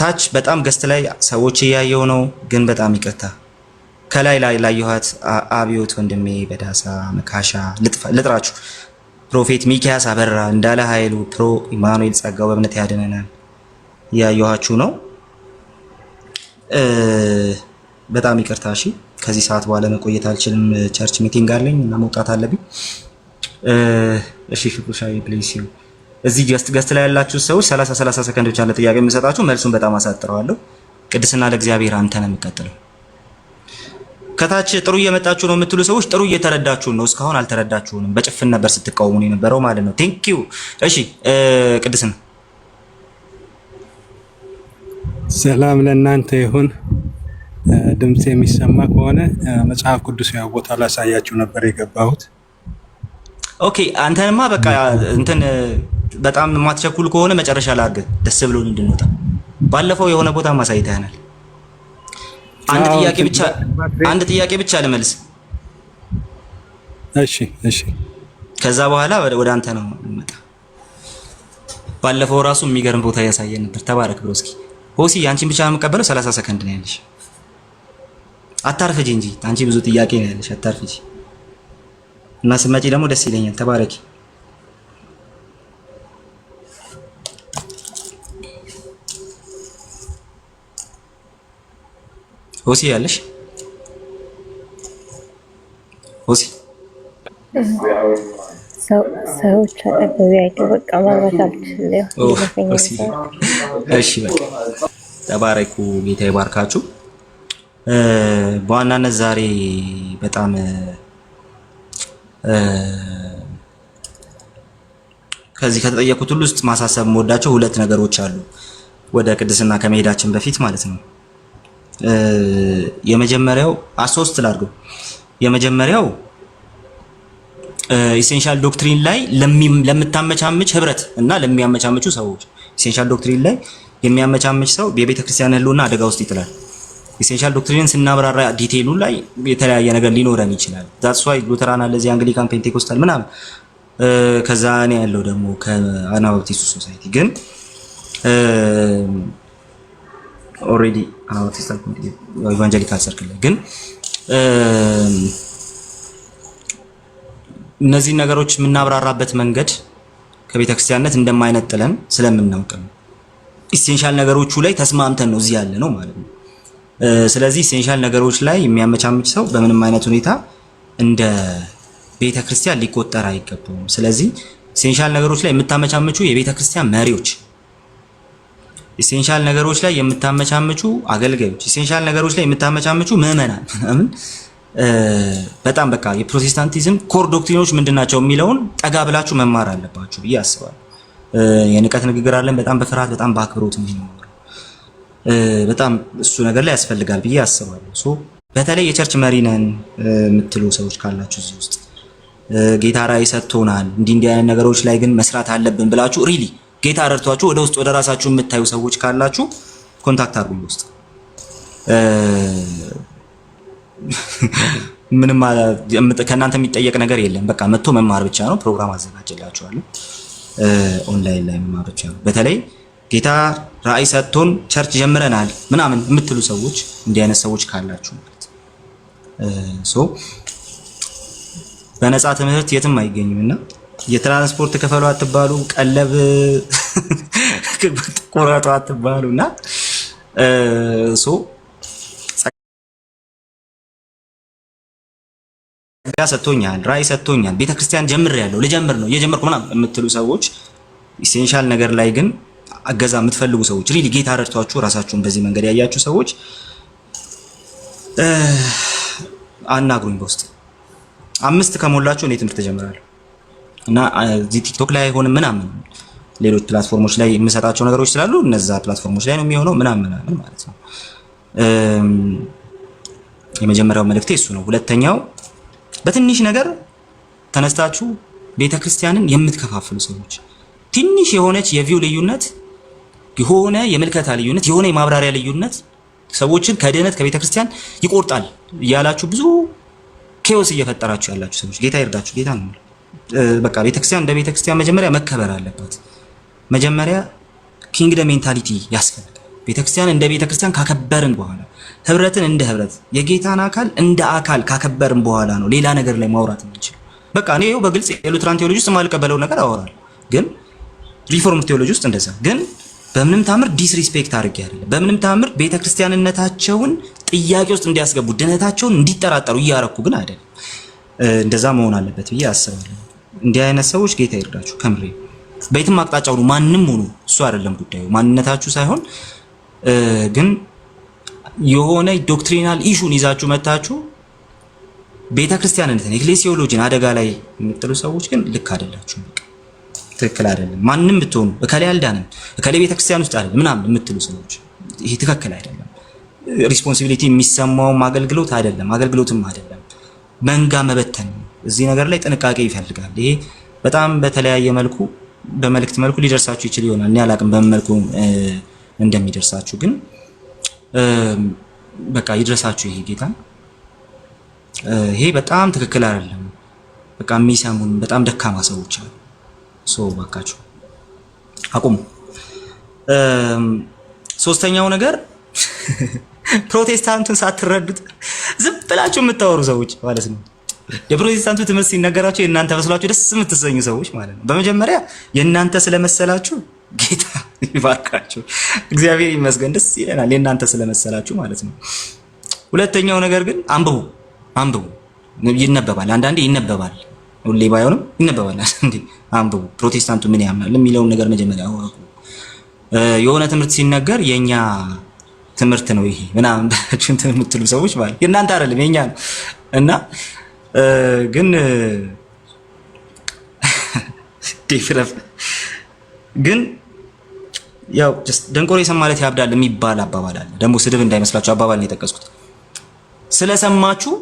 ታች በጣም ገስት ላይ ሰዎች እያየው ነው፣ ግን በጣም ይቅርታ ከላይ ላየኋት አብዮት ወንድሜ በዳሳ መካሻ ልጥራችሁ፣ ፕሮፌት ሚኪያስ አበራ፣ እንዳለ ኃይሉ፣ ፕሮ ኢማኑኤል ጸጋው በእምነት ያድነናል እያየኋችሁ ነው። በጣም ይቅርታ። እሺ ከዚህ ሰዓት በኋላ መቆየት አልችልም። ቸርች ሚቲንግ አለኝ እና መውጣት አለብኝ። እሺ ፍቅሩሻዊ ፕሊስ ዩ እዚህ ገስት ላይ ያላችሁ ሰዎች 30 ሰከንድ ብቻ ለጥያቄ የምሰጣችሁ፣ መልሱን በጣም አሳጥረዋለሁ። ቅድስና ለእግዚአብሔር አንተ ነው የምትቀጥለው። ከታች ጥሩ እየመጣችሁ ነው የምትሉ ሰዎች ጥሩ እየተረዳችሁ ነው። እስካሁን አልተረዳችሁንም። በጭፍን ነበር ስትቃወሙ የነበረው ማለት ነው። ቴንክ ዩ። እሺ ቅድስና ሰላም ለእናንተ ይሁን። ድምጽ የሚሰማ ከሆነ መጽሐፍ ቅዱስ ያው ቦታ ላሳያችሁ ነበር የገባሁት። ኦኬ አንተንማ በቃ እንትን በጣም የማትቸኩል ከሆነ መጨረሻ ላድርግ ደስ ብሎን እንድንወጣ። ባለፈው የሆነ ቦታ ማሳይተናል። አንድ ጥያቄ ብቻ ልመልስ። እሺ ከዛ በኋላ ወደ አንተ ነው እንመጣ። ባለፈው ራሱ የሚገርም ቦታ ያሳየን ነበር። ተባረክ ብሎ እስኪ ሆሲ አንቺን ብቻ ነው የምቀበለው። 30 ሰከንድ ነው ያለሽ። አታርፍጂ እንጂ አንቺ ብዙ ጥያቄ ነው ያለሽ። አታርፍጂ እና ስመጪ ደግሞ ደስ ይለኛል። ተባረኪ። ሆሲ ያለሽ ሆሲ ሰዎች አጠገቤ አይተው በቃ ማውራት አልችልም። እሺ በቃ ተባረኩ። ጌታ ይባርካችሁ። በዋናነት ዛሬ በጣም ከዚህ ከተጠየቁት ሁሉ ውስጥ ማሳሰብ የምወዳቸው 2 ነገሮች አሉ። ወደ ቅድስና ከመሄዳችን በፊት ማለት ነው። የመጀመሪያው ሶስት ላድርገው። የመጀመሪያው ኢሴንሻል ዶክትሪን ላይ ለምታመቻምች ህብረት እና ለሚያመቻምቹ ሰዎች ኢሴንሻል ዶክትሪን ላይ የሚያመቻምች ሰው የቤተ ክርስቲያን ህልውና አደጋ ውስጥ ይጥላል። ኢሴንሻል ዶክትሪንን ስናብራራ ዲቴይሉ ላይ የተለያየ ነገር ሊኖረን ይችላል። ዛትስ ዋይ ሉተራን አለ፣ እዚህ አንግሊካን፣ ፔንቴኮስታል ምናምን፣ ከዛ እኔ ያለው ደግሞ ከአናባፕቲስት ሶሳይቲ ግን ኦልሬዲ አናባፕቲስት ኢቫንጀሊካል ሰርክል ላይ ግን እነዚህ ነገሮች የምናብራራበት መንገድ ከቤተ ክርስቲያንነት እንደማይነጥለን ስለምናውቅ ነው። ኢሴንሻል ነገሮቹ ላይ ተስማምተን ነው እዚህ ያለ ነው ማለት ነው። ስለዚህ ኢሴንሻል ነገሮች ላይ የሚያመቻምች ሰው በምንም አይነት ሁኔታ እንደ ቤተ ክርስቲያን ሊቆጠር አይገባውም። ስለዚህ ኢሴንሻል ነገሮች ላይ የምታመቻምቹ የቤተ ክርስቲያን መሪዎች፣ ኢሴንሻል ነገሮች ላይ የምታመቻምቹ አገልጋዮች፣ ኢሴንሻል ነገሮች ላይ የምታመቻምቹ ምዕመናን ምናምን በጣም በቃ የፕሮቴስታንቲዝም ኮር ዶክትሪኖች ምንድናቸው የሚለውን ጠጋ ብላችሁ መማር አለባችሁ ብዬ አስባለሁ። የንቀት ንግግር አለን፣ በጣም በፍርሃት በጣም በአክብሮት ነው። በጣም እሱ ነገር ላይ ያስፈልጋል ብዬ አስባለሁ። ሶ በተለይ የቸርች መሪ ነን የምትሉ ሰዎች ካላችሁ እዚህ ውስጥ ጌታ ራዕይ ሰጥቶናል እንዲህ አይነት ነገሮች ላይ ግን መስራት አለብን ብላችሁ ሪሊ ጌታ ረድቷችሁ ወደ ውስጥ ወደ ራሳችሁ የምታዩ ሰዎች ካላችሁ ኮንታክት አድርጉኝ ውስጥ ምንም ከእናንተ የሚጠየቅ ነገር የለም። በቃ መጥቶ መማር ብቻ ነው። ፕሮግራም አዘጋጅላችኋለሁ ኦንላይን ላይ መማር ብቻ ነው። በተለይ ጌታ ራዕይ ሰጥቶን ቸርች ጀምረናል ምናምን የምትሉ ሰዎች እንዲህ አይነት ሰዎች ካላችሁ ማለት ሶ በነፃ ትምህርት የትም አይገኝምና የትራንስፖርት ከፈሉ አትባሉ፣ ቀለብ ቆራጡ አትባሉና ሶ ጸጋ ሰጥቶኛል፣ ራዕይ ሰጥቶኛል፣ ቤተክርስቲያን ጀምሬያለሁ፣ ልጀምር ነው እየጀመርኩ ምናምን የምትሉ ሰዎች ኢሴንሻል ነገር ላይ ግን አገዛ የምትፈልጉ ሰዎች ሪሊ ጌታ ረድቷችሁ ራሳችሁን በዚህ መንገድ ያያችሁ ሰዎች አናግሩኝ በውስጥ 5 ከሞላችሁ እኔ ትምህርት ጀምራለሁ እና እዚህ ቲክቶክ ላይ ሆነ ምናምን ሌሎች ፕላትፎርሞች ላይ የምሰጣቸው ነገሮች ስላሉ እነዛ ፕላትፎርሞች ላይ ነው የሚሆነው ምናምን ማለት ነው። የመጀመሪያው መልእክቴ እሱ ነው። ሁለተኛው በትንሽ ነገር ተነስታችሁ ቤተክርስቲያንን የምትከፋፍሉ ሰዎች ትንሽ የሆነች የቪው ልዩነት፣ የሆነ የምልከታ ልዩነት፣ የሆነ የማብራሪያ ልዩነት ሰዎችን ከድህነት ከቤተክርስቲያን ይቆርጣል እያላችሁ ብዙ ኬዎስ እየፈጠራችሁ ያላችሁ ሰዎች ጌታ ይርዳችሁ። ጌታ ነው በቃ ቤተክርስቲያን እንደ ቤተክርስቲያን መጀመሪያ መከበር አለባት። መጀመሪያ ኪንግደም ሜንታሊቲ ያስፈልጋል። ቤተክርስቲያን እንደ ቤተክርስቲያን ካከበርን በኋላ ህብረትን እንደ ህብረት የጌታን አካል እንደ አካል ካከበርን በኋላ ነው ሌላ ነገር ላይ ማውራት የምንችለው። በቃ እኔ ይኸው በግልጽ የሉትራን ቴዎሎጂ ውስጥ የማልቀበለው ነገር አወራለሁ፣ ግን ሪፎርም ቴዎሎጂ ውስጥ እንደዛ ግን በምንም ታምር ዲስሪስፔክት አድርጌ አይደለም። በምንም ታምር ቤተክርስቲያንነታቸውን ጥያቄ ውስጥ እንዲያስገቡ ድነታቸውን እንዲጠራጠሩ እያረኩ ግን አይደለም። እንደዛ መሆን አለበት ብዬ አስባለሁ። እንዲህ አይነት ሰዎች ጌታ ይርዳችሁ። ከምሬ በየትም አቅጣጫው ነው ማንንም ሆኖ እሱ አይደለም ጉዳዩ ማንነታችሁ ሳይሆን ግን የሆነ ዶክትሪናል ኢሹን ይዛችሁ መታችሁ ቤተክርስቲያንነትን ኤክሌሲዮሎጂን አደጋ ላይ የምትጥሉ ሰዎች ግን ልክ አይደላችሁ። ትክክል አይደለም። ማንንም ብትሆኑ እከሌ አልዳንም እከሌ ቤተክርስቲያን ውስጥ አይደለም ምናምን የምትሉ ሰዎች ይሄ ትክክል አይደለም። ሪስፖንሲቢሊቲ የሚሰማውም አገልግሎት አይደለም፣ አገልግሎትም አይደለም። መንጋ መበተን እዚህ ነገር ላይ ጥንቃቄ ይፈልጋል። ይሄ በጣም በተለያየ መልኩ በመልእክት መልኩ ሊደርሳችሁ ይችል ይሆናል። እኔ አላቅም በምን መልኩ እንደሚደርሳችሁ ግን በቃ ይድረሳችሁ። ይሄ ጌታ ይሄ በጣም ትክክል አይደለም። በቃ የሚሰሙን በጣም ደካማ ሰዎች አሉ። ሶ ባካችሁ አቁሙ። ሶስተኛው ነገር ፕሮቴስታንቱን ሳትረዱት ዝም ብላችሁ የምታወሩ ሰዎች ማለት ነው። የፕሮቴስታንቱ ትምህርት ሲነገራችሁ የእናንተ መስሏችሁ ደስ የምትሰኙ ሰዎች ማለት ነው። በመጀመሪያ የእናንተ ስለመሰላችሁ ጌታ ይባርካችሁ፣ እግዚአብሔር ይመስገን፣ ደስ ይለናል የእናንተ ስለመሰላችሁ ማለት ነው። ሁለተኛው ነገር ግን አንብቡ። ይነበባል፣ አንዳንዴ ይነበባል፣ ሁሌ ባይሆንም ይነበባል። አንዴ አንብቡ። ፕሮቴስታንቱ ምን ያምናል የሚለውን ነገር መጀመሪያ አወቁ። የሆነ ትምህርት ሲነገር የኛ ትምህርት ነው ይሄ ምናምን ብላችሁ እንትን የምትሉ ሰዎች ማለት የእናንተ አይደለም የኛ ነው እና ግን ዲፍረፍ ግን ያው ደንቆሮ የሰማ ማለት ያብዳል የሚባል አባባል አለ። ደግሞ ስድብ እንዳይመስላችሁ አባባል ነው የጠቀስኩት። ስለሰማችሁ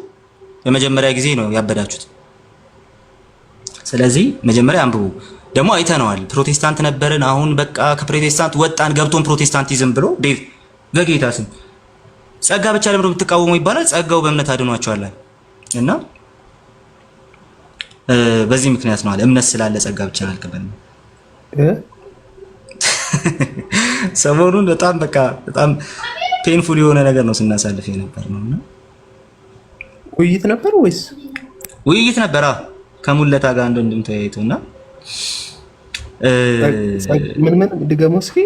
በመጀመሪያ ጊዜ ነው ያበዳችሁት። ስለዚህ መጀመሪያ አንብቡ። ደግሞ አይተነዋል። ፕሮቴስታንት ነበርን፣ አሁን በቃ ከፕሮቴስታንት ወጣን፣ ገብቶን ፕሮቴስታንቲዝም ብሎ ዴቭ በጌታ ስም ጸጋ ብቻ ለምን የምትቃወመው ይባላል። ጸጋው በእምነት አድኗቸዋል እና በዚህ ምክንያት ነው አለ እምነት ስላለ ጸጋ ብቻ አልቀበልም። ሰሞኑን በጣም ፔንፉል የሆነ ነገር ነው ስናሳልፍ የነበር ነውና ውይይት ነበር ወይስ ውይይት ነበር? ከሙለታ ጋር እንደም ተያይቶና ምን ድገመው እስኪ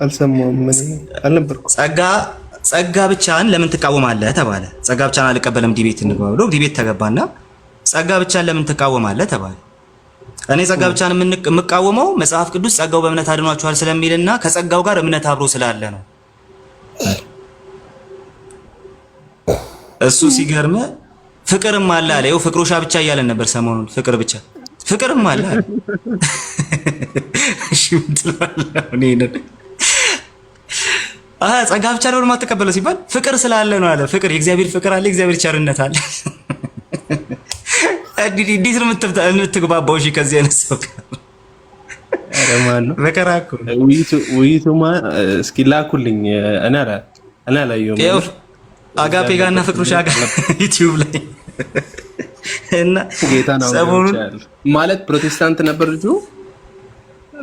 አልሰማሁም። ምን አልነበርኩም። ጸጋ ብቻን ለምን ትቃወማለህ ተባለ። ጸጋ ብቻን አልቀበልም ዲቤት እንግባ ብሎ ዲቤት ተገባና ጸጋ ብቻን ለምን ትቃወማለህ ተባለ። እኔ ጸጋ ብቻን የምቃወመው መጽሐፍ ቅዱስ ጸጋው በእምነት አድኗቸዋል ስለሚልና ከጸጋው ጋር እምነት አብሮ ስላለ ነው። እሱ ሲገርም ፍቅርም አለ አለ። ይኸው ፍቅሮሻ ብቻ እያለን ነበር ሰሞኑን። ፍቅርም አለ አለ። እሺ ምን ትላለህ? ጸጋ ብቻ ነው የማትቀበለው ሲባል ፍቅር ስላለ ነው አለ። ፍቅር የእግዚአብሔር ፍቅር አለ፣ የእግዚአብሔር ቸርነት አለ። እንዴት ነው የምትግባባው? እሺ ከዚህ አይነት ሰው ጋር አረማን ነው በከራኩ ውይይቱማ እስኪ ላኩልኝ። እኔ አላየሁም። አጋፔ ጋርና ፍቅሮሻ ጋር ዩቲዩብ ላይ እና ጌታ ነው ማለት ፕሮቴስታንት ነበር ልጁ።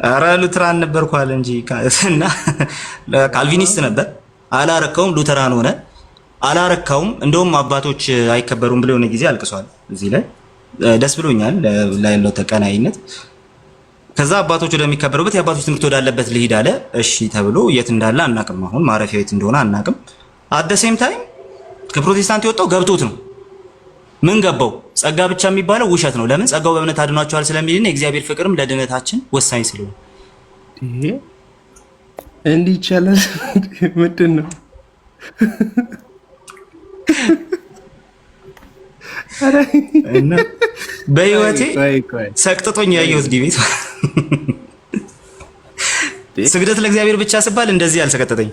ኧረ ሉተራን ነበርኩ አለ እንጂ እና ካልቪኒስት ነበር። አላረካውም፣ ሉተራን ሆነ። አላረካውም። እንደውም አባቶች አይከበሩም ብለው የሆነ ጊዜ አልቅሷል። እዚህ ላይ ደስ ብሎኛል ያለው ተቀናይነት። ከዛ አባቶች ወደሚከበሩበት የአባቶች ትምህርት ወዳለበት ልሂድ አለ። እሺ ተብሎ የት እንዳለ አናቅም። አሁን ማረፊያው የት እንደሆነ አናቅም። አደሴም ታይም ከፕሮቴስታንት የወጣው ገብቶት ነው። ምን ገባው? ጸጋ ብቻ የሚባለው ውሸት ነው። ለምን? ጸጋው በእምነት አድኗቸዋል ስለሚልና የእግዚአብሔር ፍቅርም ለድነታችን ወሳኝ ስለሆነ። እንዲህ ይቻላል? ምንድን ነው? እና በህይወቴ ሰቅጥጦኝ ያየሁት ዲቤት ስግደት ለእግዚአብሔር ብቻ ሲባል እንደዚህ አልሰቀጠጠኝ።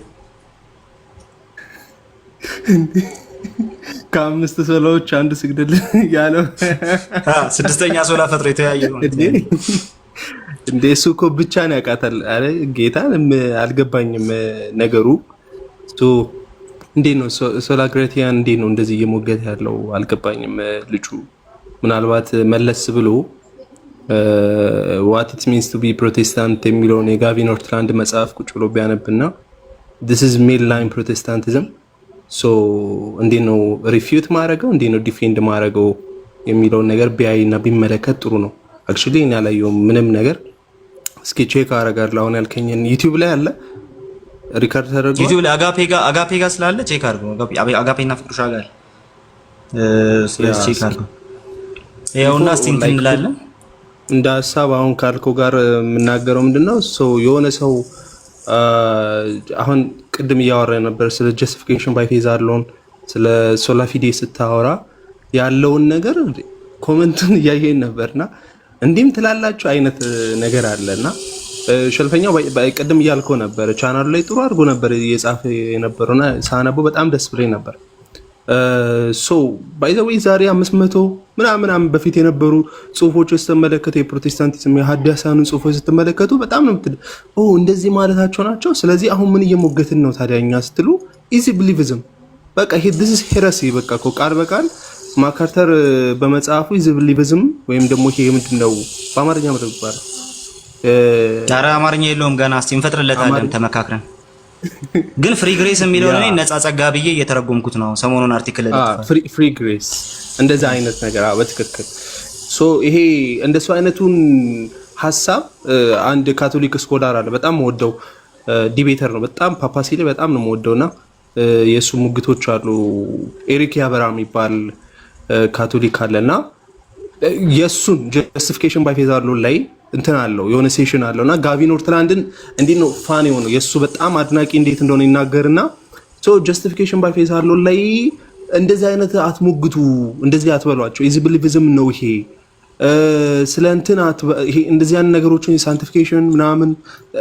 ከአምስት ሶላዎች አንዱ ስግደት ያለው ስድስተኛ ሶላ ፈጥሮ የተያየው እንዴ! እሱ እኮ ብቻ ነው ያውቃታል። አረ ጌታን አልገባኝም ነገሩ። እንዴት ነው ሶላ ግሬቲያን እንዴት ነው እንደዚህ እየሞገተ ያለው አልገባኝም ልጁ። ምናልባት መለስ ብሎ what it means to be protestant የሚለውን የጋቪ ኖርትላንድ መጽሐፍ ቁጭ ብሎ ቢያነብና this is mainline protestantism so እንዴት ነው ሪፊዩት ማድረገው እንዴት ነው ዲፌንድ ማድረገው የሚለውን ነገር ቢያይና ቢመለከት ጥሩ ነው። actually እኔ አላየሁም ምንም ነገር። እስኪ ቼክ አደርጋለሁ። አሁን ያልከኝን ዩቲዩብ ላይ አለ ሪካርድ ተደርጎ ዩቲዩብ ላይ አጋፔ ጋር ስላለ ቼክ አድርገው። አጋፔና ፍቅሩሻ ጋር ስለዚህ ቼክ አድርገው ይኸውና እስቲ እንትን እንላለን። እንደ ሀሳብ አሁን ካልኮ ጋር የምናገረው ምንድነው የሆነ ሰው አሁን ቅድም እያወራ ነበር ስለ ጀስቲፊኬሽን ባይ ፌዝ አለውን ስለ ሶላ ፊዴ ስታወራ ያለውን ነገር ኮሜንቱን እያየን ነበርና እንዲህም ትላላችሁ አይነት ነገር አለና ሸልፈኛው ቅድም እያልከው ነበር ቻናሉ ላይ ጥሩ አድርጎ ነበር እየጻፈ የነበረውና ሳነበው በጣም ደስ ብሎኝ ነበር። ባይ ዘ ዌይ ዛሬ 500 ምናምን በፊት የነበሩ ጽሁፎች ስትመለከቱ የፕሮቴስታንቲዝም የሐዲሳኑን ጽሁፎች ስትመለከቱ በጣም ነው እንደዚህ ማለታቸው ናቸው። ስለዚህ አሁን ምን እየሞገትን ነው ታዲያኛ ስትሉ ኢዚ ብሊቪዝም በቃ ይሄ this is heresy በቃ እኮ ቃል በቃል ማካርተር በመጽሐፉ ኢዚ ብሊቪዝም ወይም ደግሞ ይሄ ምንድነው በአማርኛ መተግበር ዳራ አማርኛ የለውም ገና እስቲ እንፈጥርለታለን ተመካክረን። ግን ፍሪ ግሬስ የሚለው እኔ ነፃ ጸጋ ብዬ እየተረጎምኩት ነው ሰሞኑን አርቲክል ላይ ፍሪ ግሬስ እንደዛ አይነት ነገር በትክክል ይሄ እንደሱ አይነቱን ሐሳብ አንድ ካቶሊክ ስኮላር አለ በጣም ወደው ዲቤተር ነው በጣም ፓፓሲ ላይ በጣም ነው ወደውና የሱ ሙግቶች አሉ። ኤሪክ ያበራ የሚባል ካቶሊክ አለና የሱን ጀስቲፊኬሽን ባይ ፌዝ አለው ላይ እንትን አለው የሆነ ሴሽን አለውና ጋቪ ኖርትላንድን እንዴት ነው ፋን የሆነው የሱ በጣም አድናቂ እንዴት እንደሆነ ይናገርና ጀስቲፊኬሽን ባይ ፌዝ አለው ላይ እንደዚህ አይነት አትሞግቱ እንደዚህ አትበሏቸው ኢዚ ብሊቪዝም ነው ይሄ ስለ እንትን ይሄ እንደዚህ አይነት ነገሮችን ሳይንቲፊኬሽን ምናምን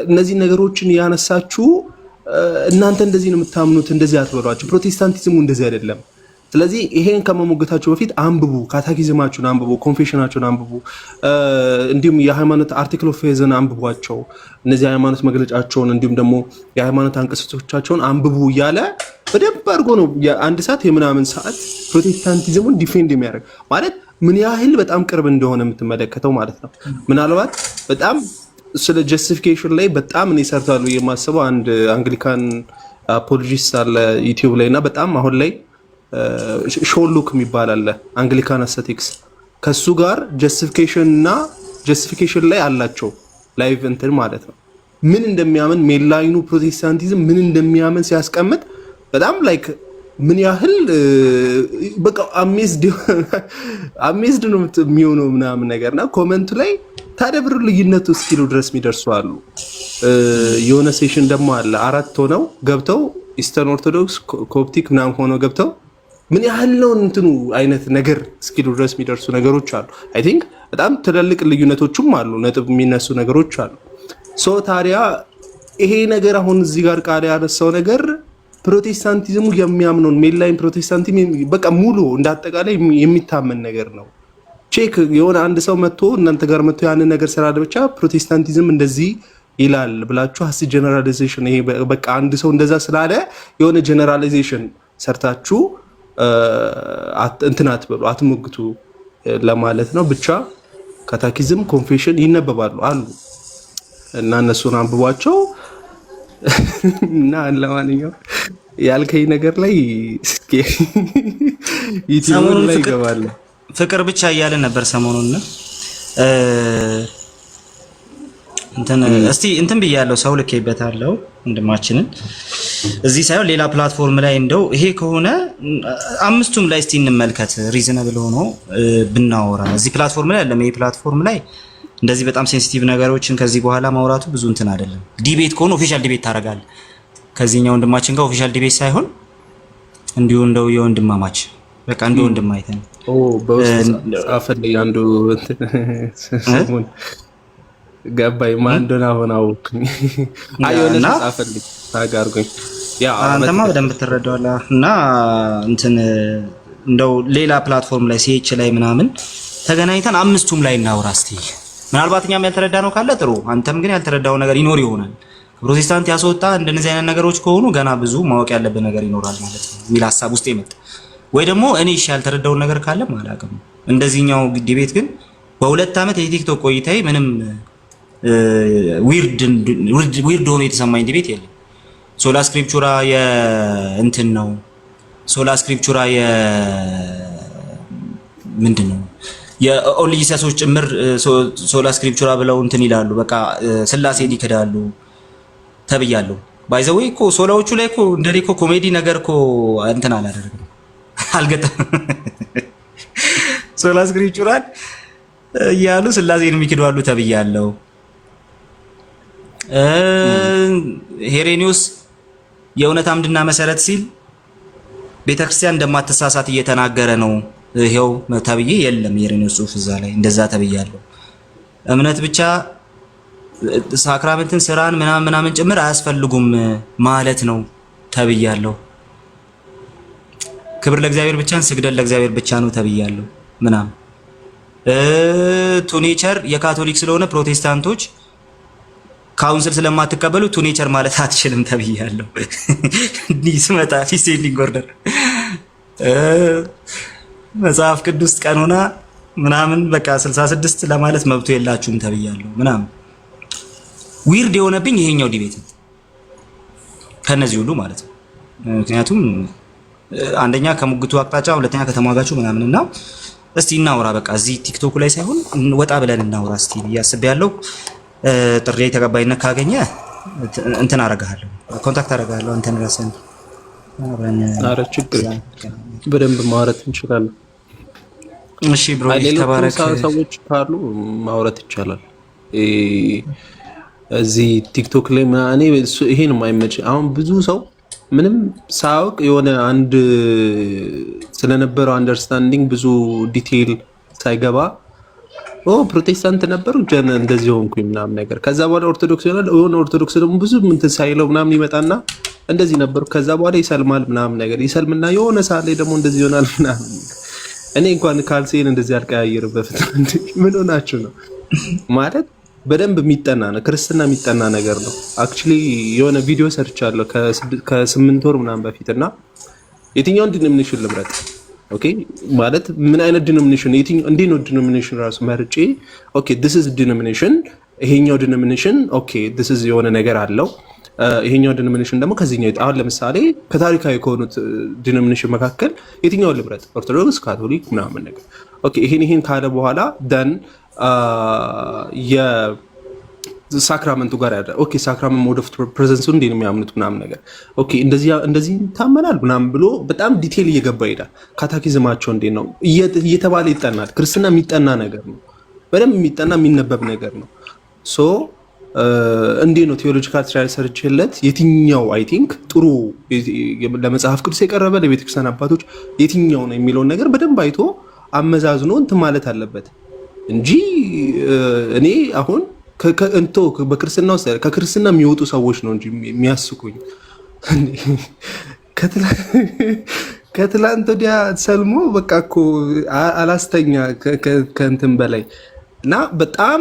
እነዚህ ነገሮችን ያነሳችሁ እናንተ እንደዚህ ነው የምታምኑት እንደዚህ አትበሏቸው። ፕሮቴስታንቲዝሙ እንደዚህ አይደለም። ስለዚህ ይሄን ከመሞገታችሁ በፊት አንብቡ፣ ካታኪዝማችሁን አንብቡ፣ ኮንፌሽናችሁን አንብቡ፣ እንዲሁም የሃይማኖት አርቲክል ኦፍ ፌዝን አንብቧቸው፣ እነዚህ ሃይማኖት መግለጫቸውን እንዲሁም ደግሞ የሃይማኖት አንቀጾቻቸውን አንብቡ እያለ በደንብ አድርጎ ነው የአንድ ሰዓት የምናምን ሰዓት ፕሮቴስታንቲዝሙን ዲፌንድ የሚያደርግ ማለት ምን ያህል በጣም ቅርብ እንደሆነ የምትመለከተው ማለት ነው። ምናልባት በጣም ስለ ጀስቲፊኬሽን ላይ በጣም እኔ ሰርታሉ የማስበው አንድ አንግሊካን አፖሎጂስት አለ ዩቲዩብ ላይ እና በጣም አሁን ላይ ሾሉክ የሚባል አለ አንግሊካን አስቴቲክስ ከሱ ጋር ጀስቲፊኬሽን ላይ አላቸው ላይቭ እንትን ማለት ነው። ምን እንደሚያምን ሜንላይኑ ፕሮቴስታንቲዝም ምን እንደሚያምን ሲያስቀምጥ በጣም ላይክ ምን ያህል በቃ አሜዝድ ነው የሚሆነው ምናምን ነገርና ኮመንቱ ላይ ታዲያ ብር ልዩነቱ እስኪሉ ድረስ የሚደርሱ አሉ። የሆነ ሴሽን ደግሞ አለ 4 ሆነው ገብተው ኢስተርን ኦርቶዶክስ ኮፕቲክ ምናምን ሆነው ገብተው ምን ያህል ነው እንትኑ አይነት ነገር እስኪሉ ድረስ የሚደርሱ ነገሮች አሉ። አይ ቲንክ በጣም ትልልቅ ልዩነቶችም አሉ፣ ነጥብ የሚነሱ ነገሮች አሉ። ሶ ታዲያ ይሄ ነገር አሁን እዚህ ጋር ቃል ያነሳው ነገር ፕሮቴስታንቲዝሙ የሚያምነውን ሜንላይን ፕሮቴስታንቲዝም በቃ ሙሉ እንዳጠቃላይ የሚታመን ነገር ነው። ቼክ የሆነ አንድ ሰው መጥቶ እናንተ ጋር መጥቶ ያንን ነገር ስላለ ብቻ ፕሮቴስታንቲዝም እንደዚህ ይላል ብላችሁ ሀስ ጀነራላይዜሽን ይሄ በቃ አንድ ሰው እንደዛ ስላለ የሆነ ጀነራላይዜሽን ሰርታችሁ እንትን አትበሉ፣ አትሞግቱ ለማለት ነው። ብቻ ካታኪዝም ኮንፌሽን ይነበባሉ አሉ እና እነሱን አንብቧቸው እና ለማንኛውም ያልከኝ ነገር ላይ ዩቲዩብ ላይ ይገባል። ፍቅር ብቻ እያለን ነበር ሰሞኑን እንትን ብያለሁ። ሰው ልኬበታለሁ ወንድማችንን እዚህ ሳይሆን ሌላ ፕላትፎርም ላይ እንደው ይሄ ከሆነ አምስቱም ላይ እስቲ እንመልከት። ሪዝነብል ሆኖ ብናወራ እዚህ ፕላትፎርም ላይ አይደለም። ይሄ ፕላትፎርም ላይ እንደዚህ በጣም ሴንሲቲቭ ነገሮችን ከዚህ በኋላ ማውራቱ ብዙ እንትን አይደለም። ዲቤት ከሆነ ኦፊሻል ዲቤት ታደርጋለህ ከዚህኛው ወንድማችን ጋር ኦፊሻል ዲቤት ሳይሆን እንዲሁ እንደው የወንድማማች በቃ እንደ ወንድም አይተን በውስጥ ጻፈልኝ አንዱ እንትን ገባኝ ማን እንደሆነ አሁን አውቅኝ አይሆንና ጻፈልኝ ታጋርጎኝ ያ አንተማ በደንብ ትረዳዋለህ። እና እንትን እንደው ሌላ ፕላትፎርም ላይ ሲኤች ላይ ምናምን ተገናኝተን አምስቱም ላይ እናውራ እስቲ። ምናልባት እኛም ያልተረዳነው ካለ ጥሩ፣ አንተም ግን ያልተረዳው ነገር ይኖር ይሆናል። ፕሮቴስታንት ያስወጣ እንደነዚህ አይነት ነገሮች ከሆኑ ገና ብዙ ማወቅ ያለብን ነገር ይኖራል ማለት ነው የሚል ሀሳብ ውስጥ ይመጣ ወይ ደግሞ እኔ እሺ ያልተረዳው ነገር ካለ ማላቀም እንደዚህኛው ዲቤት ግን በ2 ዓመት የቲክቶክ ቆይታዬ ምንም ዊርድ ሆኖ የተሰማኝ ዲቤት የለም። ሶላ ስክሪፕቹራ የእንትን ነው ሶላ ስክሪፕቹራ ምንድነው የኦንሊ ጂሰሶች ጭምር ሶላ ስክሪፕቹራ ብለው እንትን ይላሉ። በቃ ስላሴ ይክዳሉ ተብያለሁ። ባይ ዘ ዌይ እኮ ሶላዎቹ ላይ እኮ እንደኔ እኮ ኮሜዲ ነገር እኮ እንትን አላደረግም አልገጠም። ሶላ ስክሪፕቹራል እያሉ ስላሴን የሚክዳሉ ተብያለሁ። ሄሬኒዮስ የእውነት አምድና መሰረት ሲል ቤተክርስቲያን እንደማትሳሳት እየተናገረ ነው ይሄው ተብዬ የለም ሄሬኒዮስ ጽሑፍ እዛ ላይ እንደዛ ተብያለሁ። እምነት ብቻ ሳክራመንትን ስራን ምናምን ጭምር አያስፈልጉም ማለት ነው ተብያለሁ። ክብር ለእግዚአብሔር ብቻ ስግደት ለእግዚአብሔር ብቻ ነው ተብያለሁ ምናምን ቱ ኔቸር የካቶሊክ ስለሆነ ፕሮቴስታንቶች ካውንስል ስለማትቀበሉ ቱ ኔቸር ማለት አትችልም ተብያለሁ። ስመጣ ዲሴንዲንግ ኦርደር መጽሐፍ ቅዱስ ቀኖና ምናምን በቃ 66 ለማለት መብቱ የላችሁም ተብያለሁ ምናምን። ዊርድ የሆነብኝ ይሄኛው ዲቤት ነው ከነዚህ ሁሉ ማለት ነው። ምክንያቱም አንደኛ ከሙግቱ አቅጣጫ፣ ሁለተኛ ከተሟጋቹ ምናምንና እስቲ እናውራ በቃ እዚህ ቲክቶክ ላይ ሳይሆን ወጣ ብለን እናውራ እስቲ ያስብያለሁ። ጥሪ ተቀባይነት ካገኘ እንትን አረጋለሁ፣ ኮንታክት አረጋለሁ አንተን ራስን አረ ችግር በደንብ ማውራት እንችላለን። እሺ ብሮ ተባረክ። ሰዎች ካሉ ማውራት ይቻላል። እዚህ ቲክቶክ ላይ እኔ ይሄን የማይመች አሁን ብዙ ሰው ምንም ሳያውቅ የሆነ አንድ ስለነበረው አንደርስታንዲንግ ብዙ ዲቴይል ሳይገባ ፕሮቴስታንት ነበሩ ጀነ እንደዚህ ሆንኩኝ ምናምን ነገር። ከዛ በኋላ ኦርቶዶክስ ይሆናል። የሆነ ኦርቶዶክስ ደግሞ ብዙ እንትን ሳይለው ምናምን ይመጣና እንደዚህ ነበሩ። ከዛ በኋላ ይሰልማል ምናምን ነገር ይሰልምና የሆነ ሰዓት ላይ ደግሞ እንደዚህ ይሆናል ምናምን። እኔ እንኳን ካልሴን እንደዚህ አልቀያየርበት ምን ሆናችሁ ነው ማለት በደንብ የሚጠና ነው። ክርስትና የሚጠና ነገር ነው። አክቹሊ የሆነ ቪዲዮ ሰርቻለሁ ከ8 ወር ምናምን በፊትና የትኛውን ዲኖሚኔሽን ልምረጥ? ኦኬ ማለት ምን አይነት ዲኖሚኔሽን የትኛው እንዴት ነው ዲኖሚኔሽን ራሱ መርጬ ኦኬ this is ዲኖሚኔሽን ይሄኛው ዲኖሚኔሽን ኦኬ this is የሆነ ነገር አለው ይሄኛው ዲኖሚኔሽን ደግሞ ከዚህኛው አሁን ለምሳሌ ከታሪካዊ ከሆኑት ዲኖሚኔሽን መካከል የትኛውን ልምረጥ? ኦርቶዶክስ፣ ካቶሊክ ምናምን ነገር ኦኬ ይሄን ካለ በኋላ ደን የሳክራመንቱ ጋር ያለ ኦኬ ሳክራመንት ሞድ ኦፍ ፕሬዘንሱ እንዴት ነው የሚያምኑት ምናምን ነገር ኦኬ እንደዚህ ይታመናል ምናምን ብሎ በጣም ዲቴል እየገባ ይሄዳል። ካታኪዝማቸው እንዴት ነው እየተባለ ይጠናል። ክርስትና የሚጠና ነገር ነው። በደንብ የሚጠና የሚነበብ ነገር ነው። ሶ እንዴት ነው ቴዎሎጂካል ትራያል ሰርችለት የትኛው አይ ቲንክ ጥሩ ለመጽሐፍ ቅዱስ የቀረበ ለቤተክርስቲያን አባቶች የትኛው ነው የሚለውን ነገር በደንብ አይቶ አመዛዝኖ እንትን ማለት አለበት እንጂ እኔ አሁን በክርስትና ውስጥ ከክርስትና የሚወጡ ሰዎች ነው እንጂ የሚያስቁኝ ከትላንት ወዲያ ሰልሞ በቃ እኮ አላስተኛ ከእንትን በላይ እና በጣም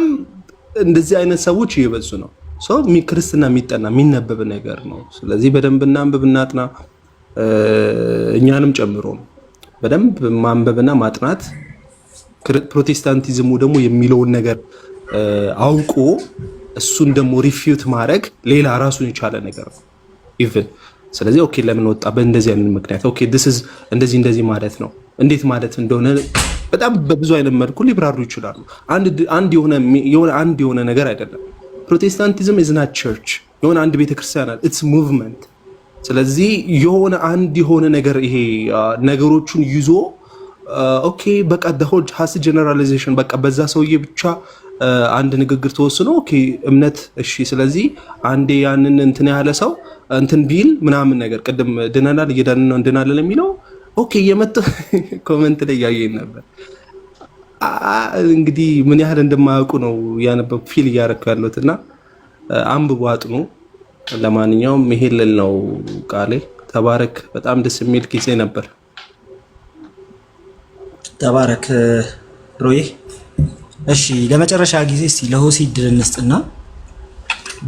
እንደዚህ አይነት ሰዎች እየበዙ ነው። ሰው ክርስትና የሚጠና የሚነበብ ነገር ነው። ስለዚህ በደንብ እናንብብ እናጥና፣ እኛንም ጨምሮ በደንብ ማንበብና ማጥናት። ፕሮቴስታንቲዝሙ ደግሞ የሚለውን ነገር አውቆ እሱን ደግሞ ሪፊዩት ማድረግ ሌላ ራሱን የቻለ ነገር ነው ኢቭን። ስለዚህ ኦኬ ለምን ወጣ በእንደዚህ አይነት ምክንያት ኦኬ this is እንደዚህ ማለት ነው እንዴት ማለት እንደሆነ በጣም በብዙ አይነት መልኩ ሊብራሩ ይችላሉ። አንድ የሆነ ነገር አይደለም። ፕሮቴስታንቲዝም is not church የሆነ አንድ ቤተክርስቲያን አለ it's movement። ስለዚህ የሆነ ነገር ይሄ ነገሮቹን ይዞ ኦኬ በቃ the whole has generalization በቃ በዛ ሰውዬ ብቻ አንድ ንግግር ተወስኖ ኦኬ እምነት እሺ ስለዚህ አንዴ ያንን እንትን ያለ ሰው እንትን ቢል ምናምን ነገር ቅድም ድነናል እየዳንን ነው እንድናለን የሚለው ኦኬ የመጣ ኮሜንት ላይ ያየኝ ነበር። እንግዲህ ምን ያህል እንደማያውቁ ነው ያነበብ ፊል እያደረኩ ያለሁትና አንብቡ አጥኑ። ለማንኛውም ይሄ ልል ነው ቃሌ። ተባረክ። በጣም ደስ የሚል ጊዜ ነበር። ተባረክ ሮዬ። እሺ ለመጨረሻ ጊዜ እስቲ ለሆሲ ድል እንስጥና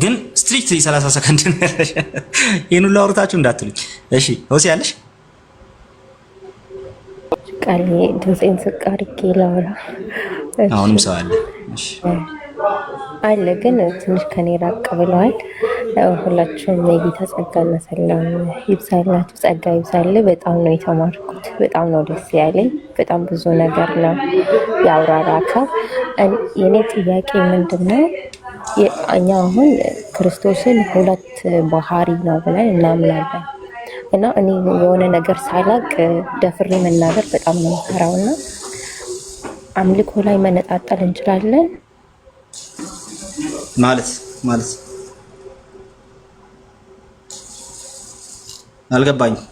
ግን ስትሪክት 30 ሰከንድ ይሄን ሁሉ አውርታችሁ እንዳትሉኝ እሺ። ሆሲ ያለሽ ቃል ድምጼን ዝቅ አድርጌ ላውራ። አሁንም ሰው አለ? እሺ አለ ግን ትንሽ ከኔ ራቅ ብለዋል። ሁላችሁም የጌታ ጸጋና ሰላም ይብዛላችሁ። ጸጋ ይብዛል። በጣም ነው የተማርኩት። በጣም ነው ደስ ያለኝ። በጣም ብዙ ነገር ነው ያውራራከው። የኔ ጥያቄ ምንድነው እኛ አሁን ክርስቶስን ሁለት ባህሪ ነው ብለን እናምናለን እና እኔ የሆነ ነገር ሳላቅ ደፍሬ መናገር በጣም ነው የምፈራውና አምልኮ ላይ መነጣጠል እንችላለን ማለት አልገባኝም።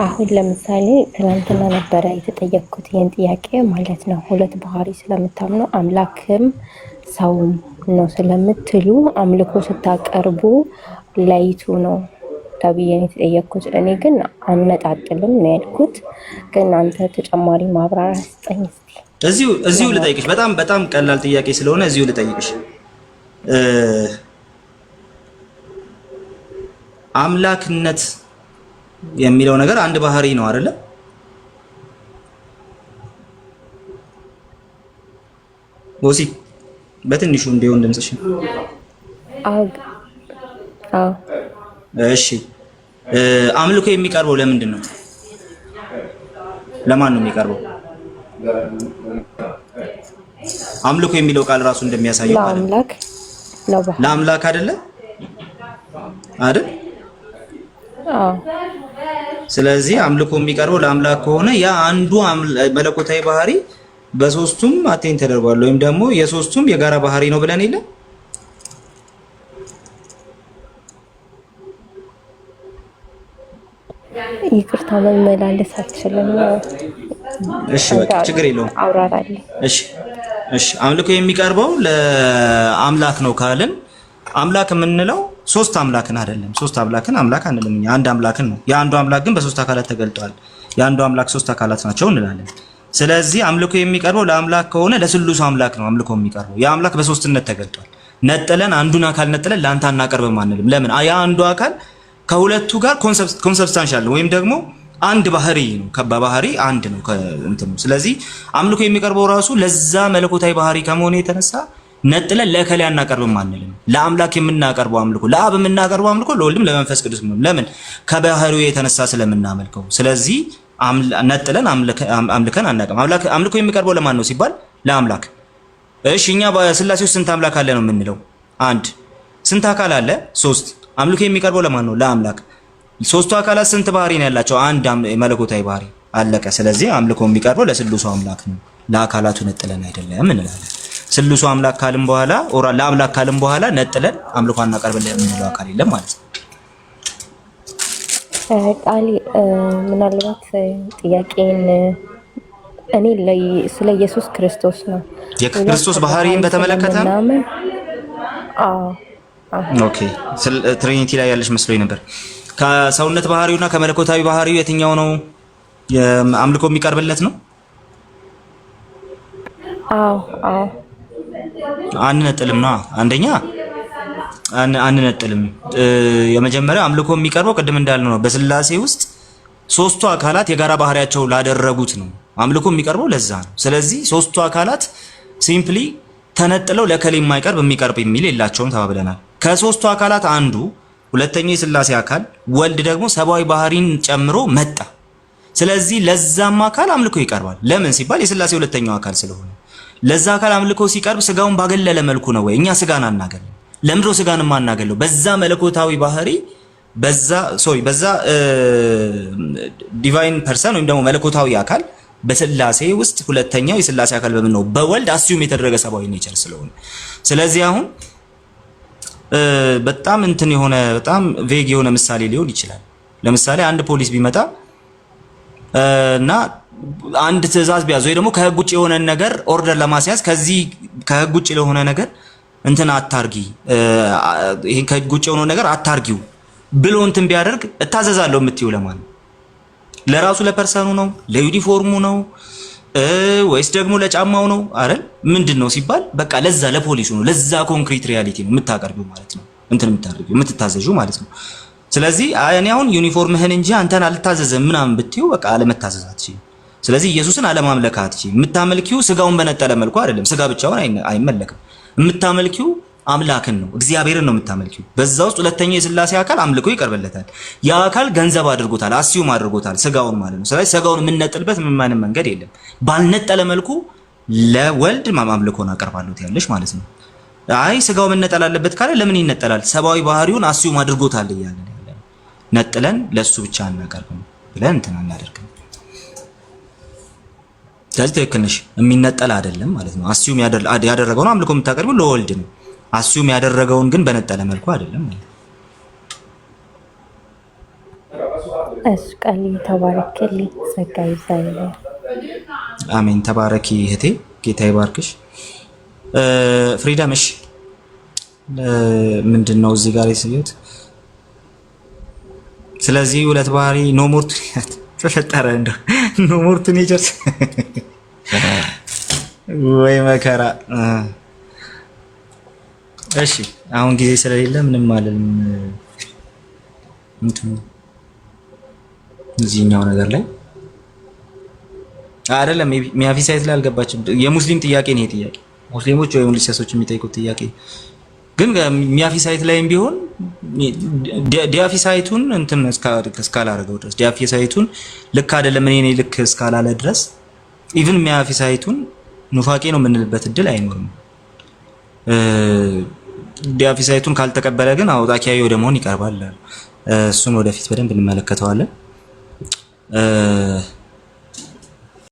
አሁን ለምሳሌ ትናንትና ነበረ የተጠየቅኩት ይህን ጥያቄ ማለት ነው። ሁለት ባህሪ ስለምታምኑ አምላክም ሰውም ነው ስለምትሉ አምልኮ ስታቀርቡ ለይቱ ነው ተብዬ የተጠየቅኩት። እኔ ግን አነጣጥልም ነው ያልኩት። ግን አንተ ተጨማሪ ማብራሪያ ስጠኝ እስቲ። እዚሁ ልጠይቅሽ። በጣም ቀላል ጥያቄ ስለሆነ እዚሁ ልጠይቅሽ። አምላክነት የሚለው ነገር አንድ ባህሪ ነው አይደለ? ቦሲ በትንሹ እንዲሆን ድምጽሽ። እሺ አምልኮ የሚቀርበው ለምንድን ነው? ለማን ነው የሚቀርበው? አምልኮ የሚለው ቃል ራሱ እንደሚያሳየው ለአምላክ ነው። ለአምላክ አይደለ? ስለዚህ አምልኮ የሚቀርበው ለአምላክ ከሆነ ያ አንዱ መለኮታዊ ባህሪ በሶስቱም አቴን ተደርጓል ወይም ደግሞ የሶስቱም የጋራ ባህሪ ነው ብለን የለ? ይቅርታ መመላለስ አልችልም። እሺ በቃ ችግር የለውም። አውራራለሁ። እሺ እሺ። አምልኮ የሚቀርበው ለአምላክ ነው ካልን አምላክ የምንለው ሶስት አምላክን አይደለም። ሶስት አምላክን አምላክ አንልም እኛ አንድ አምላክን ነው። የአንዱ አምላክ ግን በሶስት አካላት ተገልጧል። የአንዱ አምላክ ሶስት አካላት ናቸው እንላለን። ስለዚህ አምልኮ የሚቀርበው ለአምላክ ከሆነ ለስሉስ አምላክ ነው አምልኮ የሚቀርበው። ያ አምላክ በሶስትነት ተገልጧል። ነጥለን አንዱን አካል ነጥለን ለአንተ አናቀርብም አንልም። ለምን? ያ አንዱ አካል ከሁለቱ ጋር ኮንሰብስታንሻል ወይም ደግሞ አንድ ባህሪ ነው። በባህሪ አንድ ነው እንትኑ። ስለዚህ አምልኮ የሚቀርበው ራሱ ለዛ መለኮታዊ ባህሪ ከመሆኑ የተነሳ ነጥለን ለከለ አናቀርብም አንልም። ለአምላክ የምናቀርበው አምልኮ ለአብ የምናቀርበው አምልኮ ለወልድም ለመንፈስ ቅዱስ ነው። ለምን? ከባህሪው የተነሳ ስለምናመልከው። ስለዚህ ነጥለን አምልከን አናቀርብም። አምልኮ የሚቀርበው ለማን ነው ሲባል ለአምላክ። እሺ እኛ በስላሴ ውስጥ ስንት አምላክ አለ ነው የምንለው? አንድ። ስንት አካል አለ? ሶስት። አምልኮ የሚቀርበው ለማን ነው? ለአምላክ። ሶስቱ አካላት ስንት ባህሪ ነው ያላቸው? አንድ መለኮታዊ ባህሪ። አለቀ። ስለዚህ አምልኮ የሚቀርበው ለስሉሱ አምላክ ነው፣ ለአካላቱ ነጥለን አይደለም እንላለን። ስሉሱ አምላክ ካልን በኋላ ለአምላክ ካልን በኋላ ነጥለን አምልኮ አናቀርብልን የምንለው አካል የለም ማለት ነው። ቃሊ ምናልባት ጥያቄን እኔ ስለ ኢየሱስ ክርስቶስ ነው የክርስቶስ ባህሪን በተመለከተ ነው። ኦኬ ትሪኒቲ ላይ ያለሽ መስሎኝ ነበር። ከሰውነት ባህሪውና ከመለኮታዊ ባህሪው የትኛው ነው አምልኮ የሚቀርብለት ነው? አዎ አንነጥልም ነው። አንደኛ አንነጥልም። የመጀመሪያው አምልኮ የሚቀርበው ቅድም እንዳልነው ነው። በስላሴ ውስጥ ሶስቱ አካላት የጋራ ባህሪያቸው ላደረጉት ነው አምልኮ የሚቀርበው ለዛ ነው። ስለዚህ ሶስቱ አካላት ሲምፕሊ ተነጥለው ለከሌ የማይቀርብ የሚቀርብ የሚል የላቸውም ተባብለናል። ከሶስቱ አካላት አንዱ ሁለተኛው የስላሴ አካል ወልድ ደግሞ ሰብአዊ ባህሪን ጨምሮ መጣ። ስለዚህ ለዛም አካል አምልኮ ይቀርባል። ለምን ሲባል የስላሴ ሁለተኛው አካል ስለሆነ። ለዛ አካል አምልኮ ሲቀርብ ስጋውን ባገለለ መልኩ ነው ወይ? እኛ ስጋን አናገለም። ለምንድነው ስጋን ማናገለው? በዛ መለኮታዊ ባህሪ በዛ ዲቫይን ፐርሰን ወይም ደግሞ መለኮታዊ አካል በስላሴ ውስጥ ሁለተኛው የስላሴ አካል በምን ነው? በወልድ አስዩም የተደረገ ሰብአዊ ኔቸር ስለሆነ። ስለዚህ አሁን በጣም እንትን የሆነ በጣም ቬግ የሆነ ምሳሌ ሊሆን ይችላል። ለምሳሌ አንድ ፖሊስ ቢመጣ እና አንድ ትዕዛዝ ቢያዝ ወይ ደግሞ ከህግ ውጭ የሆነ ነገር ኦርደር ለማስያዝ ከዚህ ከህግ ውጭ ለሆነ ነገር እንትን አታርጊ፣ ይሄን ከህግ ውጭ የሆነ ነገር አታርጊው ብሎ እንትን ቢያደርግ እታዘዛለሁ የምትይው ለማን ነው? ለራሱ ለፐርሰኑ ነው? ለዩኒፎርሙ ነው? ወይስ ደግሞ ለጫማው ነው? አይደል? ምንድነው ሲባል በቃ ለዛ ለፖሊሱ ነው። ለዛ ኮንክሪት ሪያሊቲ ነው የምታቀርቢው ማለት ነው። እንትን የምታደርጊው የምትታዘዡ ማለት ነው። ስለዚህ እኔ አሁን ዩኒፎርምህን እንጂ አንተን አልታዘዘም ምናምን ብትይው በቃ አለመታዘዝ አትችይም። ስለዚህ ኢየሱስን አለማምለክ አትችይም። የምታመልኪው ስጋውን በነጠለ መልኩ አይደለም። ስጋ ብቻውን አይመለክም። የምታመልኪው አምላክን ነው፣ እግዚአብሔርን ነው የምታመልኪው። በዛ ውስጥ ሁለተኛው የስላሴ አካል አምልኮ ይቀርበለታል። ያ አካል ገንዘብ አድርጎታል፣ አስዩም አድርጎታል ስጋውን ማለት ነው። ስለዚህ ስጋውን የምንነጥልበት ምንም መንገድ የለም። ባልነጠለ መልኩ ለወልድ አምልኮን አቀርባለሁ ያለሽ ማለት ነው። አይ ስጋው መነጠል አለበት ካለ ለምን ይነጠላል? ሰብአዊ ባህሪውን አስዩም አድርጎታል እያለን ያለ ነጥለን ለሱ ብቻ እናቀርብም ብለን እንትን አናደርግም። ስለዚህ ትክክል ነሽ፣ የሚነጠል አይደለም ማለት ነው። አስዩም ያደረገውን አምልኮ የምታቀርበው ለወልድ ነው። አስዩም ያደረገውን ግን በነጠለ መልኩ አይደለም ማለት ነው። ቃል ተባረክልኝ፣ ጸጋ ይብዛልኝ። አሜን። ተባረኪ እህቴ፣ ጌታ ይባርክሽ። ፍሪደም እሺ፣ ምንድነው እዚህ ጋር የስዩት? ስለዚህ ሁለት ባህሪ ኖ ሞር ተፈጠረ እንደው ኖ ሞር ቱ ኔቸርስ ወይ መከራ። እሺ አሁን ጊዜ ስለሌለ ምንም አልልም። እንትን እዚህኛው ነገር ላይ አይደለም ሚያፊ ሳይት ላይ አልገባችም። የሙስሊም ጥያቄ ነው ይሄ ጥያቄ። ሙስሊሞች ወይ ሙስሊሞች የሚጠይቁት ጥያቄ ግን ሚያፊ ሳይት ላይም ቢሆን ዲያፊ ሳይቱን እንትን እስካላረገው ድረስ ዲያፊ ሳይቱን ልክ አይደለም እኔ ልክ እስካላለ ድረስ ኢቭን ሚያፊ ሳይቱን ኑፋቄ ነው የምንልበት እድል አይኖርም። ዲያፊ ሳይቱን ካልተቀበለ ግን አውጣኪያዊ ወደ መሆን ይቀርባል። እሱን ወደፊት በደንብ እንመለከተዋለን።